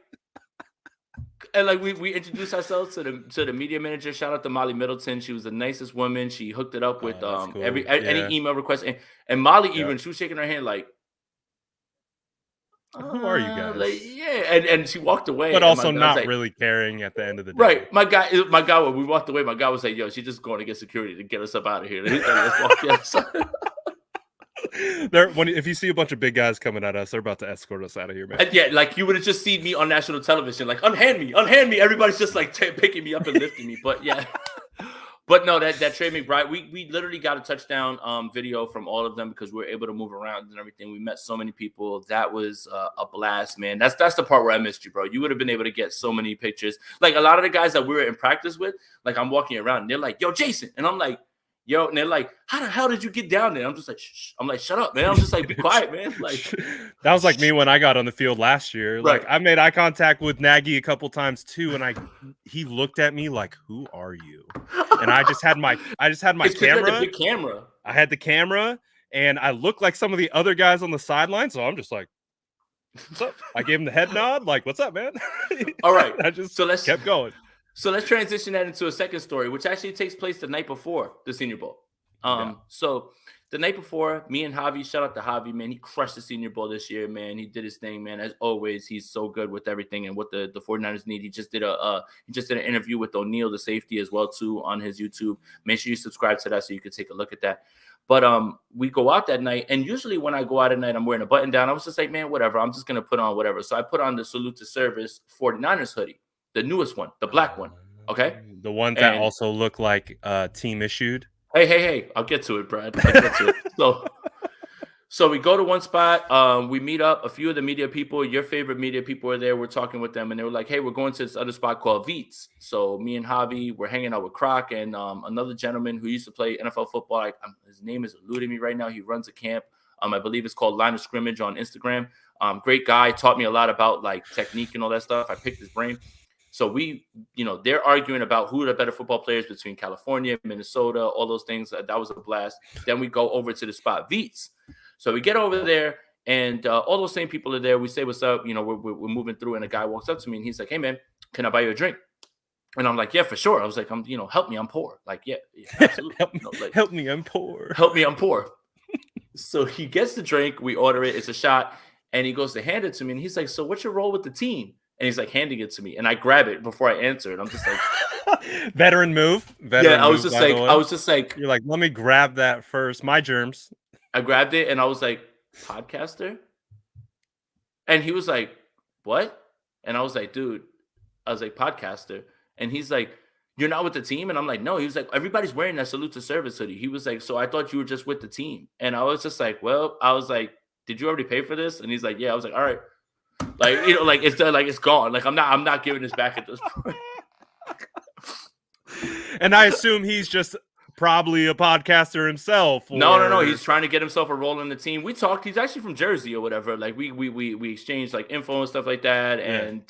and like we introduced ourselves to the media manager. Shout out to Molly Middleton. She was the nicest woman. She hooked it up with cool. Any email request. And Molly even she was shaking her hand like, who are you guys? Like, yeah, and she walked away, but also not like, really caring at the end of the day. Right, my guy. When we walked away, my guy was like, "Yo, she's just going to get security to get us up out of here." Let's walk the other side. If you see a bunch of big guys coming at us, they're about to escort us out of here, man. And yeah, like you would have just seen me on national television, like unhand me. Everybody's just like picking me up and lifting me. But yeah, but no, that Trey McBride, we literally got a touchdown video from all of them because we were able to move around and everything. We met so many people. That was a blast, man. That's the part where I missed you, bro. You would have been able to get so many pictures. Like a lot of the guys that we were in practice with, like I'm walking around and they're like, yo, Jason, and I'm like, yo, and they're like, how the hell did you get down there? I'm just like, shh. I'm like, shut up, man. I'm just like, be quiet, man. Like that was like me when I got on the field last year. Right. Like I made eye contact with Nagy a couple times too, and he looked at me like, "Who are you?" And I just had my camera. The big camera. I had the camera, and I looked like some of the other guys on the sideline, so I'm just like, "What's up?" I gave him the head nod, like, "What's up, man?" All right. I just kept going. So let's transition that into a second story, which actually takes place the night before the Senior Bowl. So the night before, me and Javi, shout out to Javi, man. He crushed the Senior Bowl this year, man. He did his thing, man. As always, he's so good with everything and what the 49ers need. He just did an interview with O'Neal, the safety, as well too, on his YouTube. Make sure you subscribe to that so you can take a look at that. But we go out that night, and usually when I go out at night, I'm wearing a button down. I was just like, man, whatever. I'm just gonna put on whatever. So I put on the Salute to Service 49ers hoodie. The newest one, the black one, okay? The ones that also look like team issued. Hey, I'll get to it, Brad. I'll get to it. So we go to one spot. We meet up. A few of the media people, your favorite media people are there. We're talking with them, and they were like, hey, we're going to this other spot called Veets. So me and Javi, we're hanging out with Croc and another gentleman who used to play NFL football. His name is eluding me right now. He runs a camp. I believe it's called Line of Scrimmage on Instagram. Great guy. Taught me a lot about like technique and all that stuff. I picked his brain. So they're arguing about who are the better football players between California, Minnesota, all those things. That was a blast. Then we go over to the spot Veets. So we get over there, and all those same people are there. We say, what's up? We're moving through, and a guy walks up to me, and he's like, hey, man, can I buy you a drink? And I'm like, yeah, for sure. I was like, help me, I'm poor. Like, yeah absolutely. Help me, I'm poor. Help me, I'm poor. So he gets the drink. We order it. It's a shot. And he goes to hand it to me, and he's like, so what's your role with the team? And he's like handing it to me, and I grab it before I answer it. I'm just like, veteran move. I was just like, you're like, let me grab that first. My germs. I grabbed it, and I was like, podcaster? And he was like, what? And I was like, dude, podcaster. And he's like, you're not with the team? And I'm like, no. He was like, everybody's wearing that Salute to Service hoodie. He was like, so I thought you were just with the team. And I was just like, well, I was like, did you already pay for this? And he's like, yeah. I was like, all right. Like, it's done, like it's gone. Like I'm not giving this back at this point. And I assume he's just probably a podcaster himself. No. He's trying to get himself a role in the team. We talked. He's actually from Jersey or whatever. Like we exchanged like info and stuff like that. Yeah. And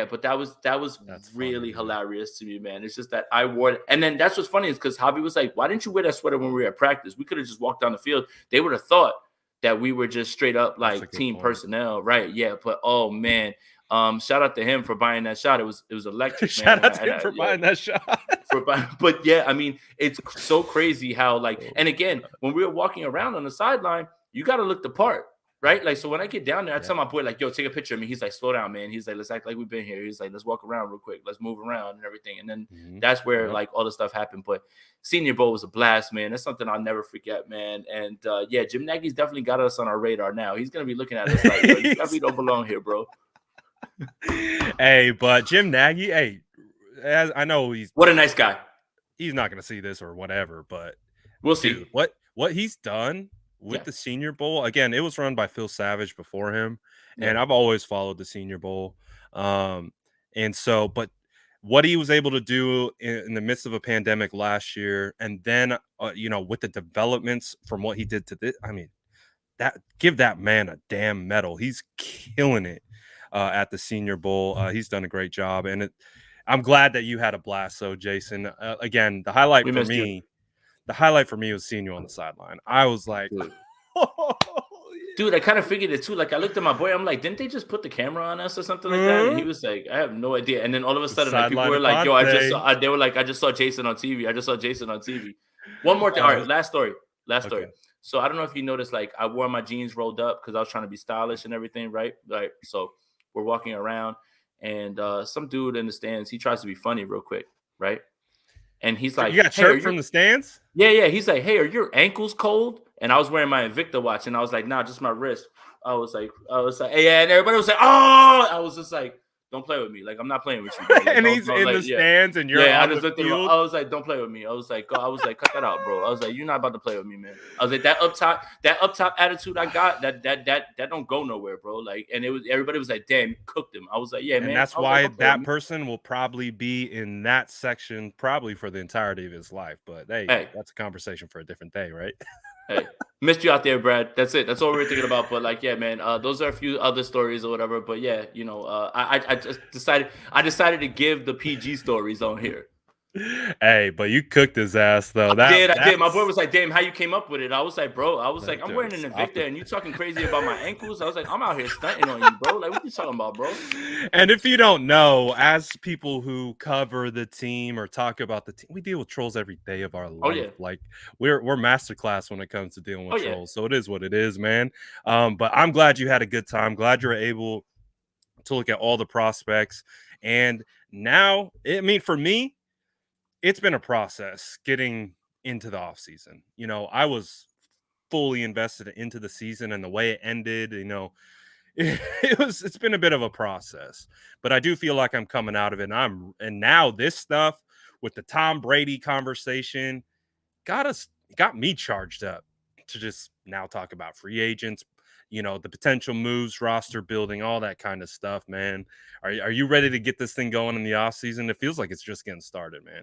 but that was that's really funny, hilarious to me, man. It's just that I wore it. And then that's what's funny is because Javi was like, why didn't you wear that sweater when we were at practice? We could have just walked down the field. They would have thought that we were just straight up like team personnel, right? Yeah, but oh man, shout out to him for buying that shot. It was electric. Shout out to him for buying that shot. But yeah, I mean, it's so crazy how like, and again, when we were walking around on the sideline, you got to look the part. right? Like, so when I get down there, I tell my boy, like, yo, take a picture of me. He's like, slow down, man. He's like, let's act like we've been here. He's like, let's walk around real quick. Let's move around and everything. And then that's where like all the stuff happened. But Senior Bowl was a blast, man. That's something I'll never forget, man. And yeah, Jim Nagy's definitely got us on our radar now. He's going to be looking at us like, yo, you definitely don't belong here, bro. Hey, but Jim Nagy, hey, I know what a nice guy. He's not going to see this or whatever, but we'll see what he's done with the Senior Bowl. Again, it was run by Phil Savage before him, and I've always followed the Senior Bowl. And so, but what he was able to do in the midst of a pandemic last year, and then with the developments from what he did to this, I mean, give that man a damn medal. He's killing it at the Senior Bowl. He's done a great job, and I'm glad that you had a blast. So, Jason, again, the highlight for me was seeing you on the sideline. I was like, dude, I kind of figured it too. Like, I looked at my boy. I'm like, didn't they just put the camera on us or something like that? And he was like, I have no idea. And then all of a sudden, like, people were like, yo, I just saw Jason on TV. One more thing. All right, last story. Okay. So I don't know if you noticed, like, I wore my jeans rolled up because I was trying to be stylish and everything, right? Like, so we're walking around, and some dude in the stands, he tries to be funny real quick, right? And he's like, you got chirped from the stands? Yeah. He's like, hey, are your ankles cold? And I was wearing my Invicta watch, and I was like, nah, just my wrist. I was like, yeah, and everybody was like, oh, I was just like, don't play with me. Like, I'm not playing with you. Like, and he's in the stands, and you're on the field. I was like, don't play with me. I was like, cut that out, bro. I was like, you're not about to play with me, man. I was like, that up top attitude I got, that don't go nowhere, bro. Like, and everybody was like, damn, you cooked him. I was like, yeah, man. And that's why that person will probably be in that section probably for the entirety of his life. But hey, that's a conversation for a different day, right? Hey, missed you out there, Brad. That's it. That's all we were thinking about. But like, yeah, man, those are a few other stories or whatever. But yeah, I just decided to give the PG stories on here. Hey, but you cooked his ass though. I did. My boy was like, "Damn, how you came up with it?" I was like, "Bro, I'm wearing an Invicta, and you talking crazy about my ankles." I was like, "I'm out here stunting on you, bro. Like, what you talking about, bro?" And if you don't know, as people who cover the team or talk about the team, we deal with trolls every day of our life. Oh, yeah. Like we're masterclass when it comes to dealing with trolls. So it is what it is, man. But I'm glad you had a good time. Glad you're able to look at all the prospects. And now, I mean, for me, it's been a process getting into the offseason. I was fully invested into the season, and the way it ended, it's been a bit of a process. But I do feel like I'm coming out of it. And now this stuff with the Tom Brady conversation got me charged up to just now talk about free agents, the potential moves, roster building, all that kind of stuff, man. Are you ready to get this thing going in the offseason? It feels like it's just getting started, man.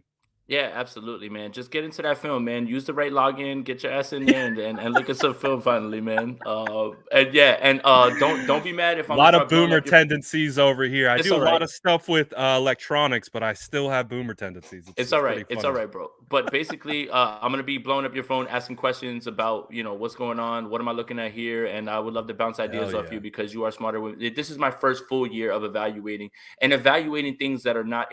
Yeah, absolutely, man. Just get into that film, man. Use the right login, get your ass in there, and look at some film finally, man. Don't be mad if I'm a lot of boomer tendencies over here. I do a lot of stuff with electronics, but I still have boomer tendencies. It's all right. It's all right, bro. But basically, I'm gonna be blowing up your phone, asking questions about what's going on, what am I looking at here, and I would love to bounce ideas off you because you are smarter. This is my first full year of evaluating things that are not.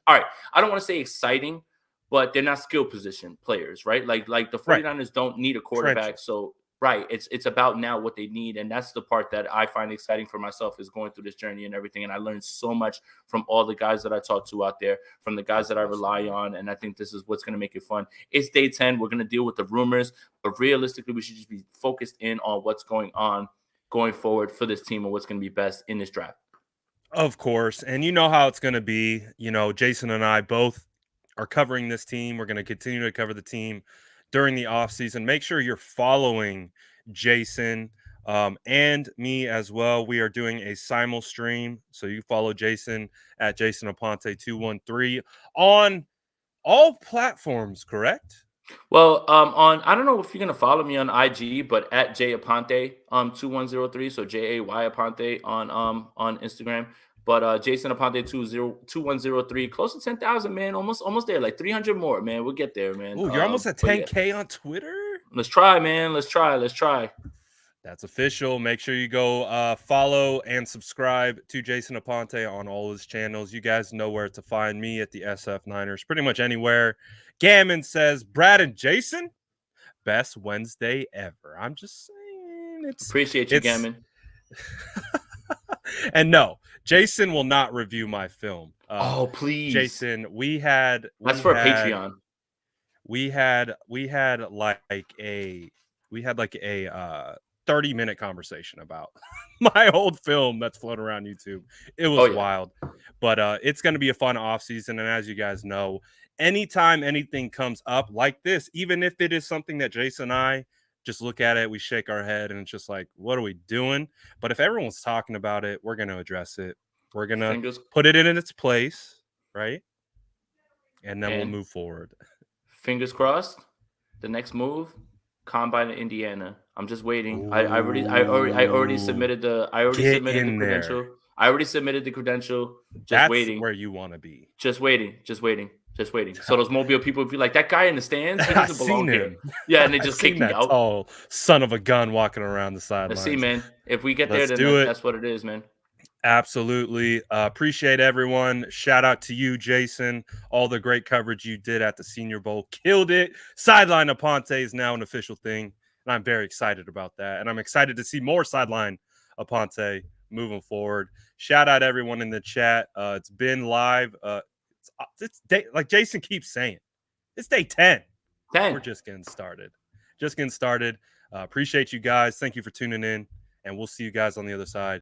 All right, I don't want to say exciting, but they're not skill position players, right? Like the 49ers don't need a quarterback. So, it's about now what they need. And that's the part that I find exciting for myself is going through this journey and everything. And I learned so much from all the guys that I talked to out there, from the guys that I rely on. And I think this is what's going to make it fun. It's day 10. We're going to deal with the rumors, but realistically, we should just be focused in on what's going on going forward for this team and what's going to be best in this draft. Of course. And you know how it's going to be. Jason and I both are covering this team. We're going to continue to cover the team during the offseason. Make sure you're following Jason and me as well. We are doing a simul stream. So you follow Jason at Jason Aponte 213 on all platforms, correct? Well, I don't know if you're gonna follow me on IG, but at Jay Aponte 2103. So Jay Aponte on Instagram. But Jason Aponte 2103, close to 10,000, man. Almost there, like 300 more, man. We'll get there, man. Oh, you're almost at 10K on Twitter. Let's try, man. Let's try. That's official. Make sure you go follow and subscribe to Jason Aponte on all his channels. You guys know where to find me at the SF Niners, pretty much anywhere. Gammon says, Brad and Jason, best Wednesday ever. I'm just saying. Appreciate you, Gammon. And no, Jason will not review my film. Oh, please, Jason. That's for a Patreon. We had like a 30-minute conversation about my old film that's floating around YouTube. It was wild, but it's going to be a fun offseason. And as you guys know, anytime anything comes up like this, even if it is something that Jason and I just look at it, we shake our head and it's just like, what are we doing? But if everyone's talking about it, we're going to address it. We're going to put it in its place, right? And then we'll move forward. Fingers crossed. The next move, Combine in Indiana. I'm just waiting. I already submitted the credential. I already submitted the credential. That's waiting. Where you want to be. Just waiting. So those Mobile people would be like, that guy in the stands, he doesn't belong here. Yeah, and they just kick me out. Tall son of a gun walking around the sidelines. Let's see, man. If we get there, then that's what it is, man. Absolutely. Appreciate everyone. Shout out to you, Jason. All the great coverage you did at the Senior Bowl. Killed it. Sideline Aponte is now an official thing, and I'm very excited about that. And I'm excited to see more Sideline Aponte moving forward. Shout out everyone in the chat. It's been live. It's day, like Jason keeps saying, it's day 10. We're just getting started. Appreciate you guys. Thank you for tuning in, and we'll see you guys on the other side.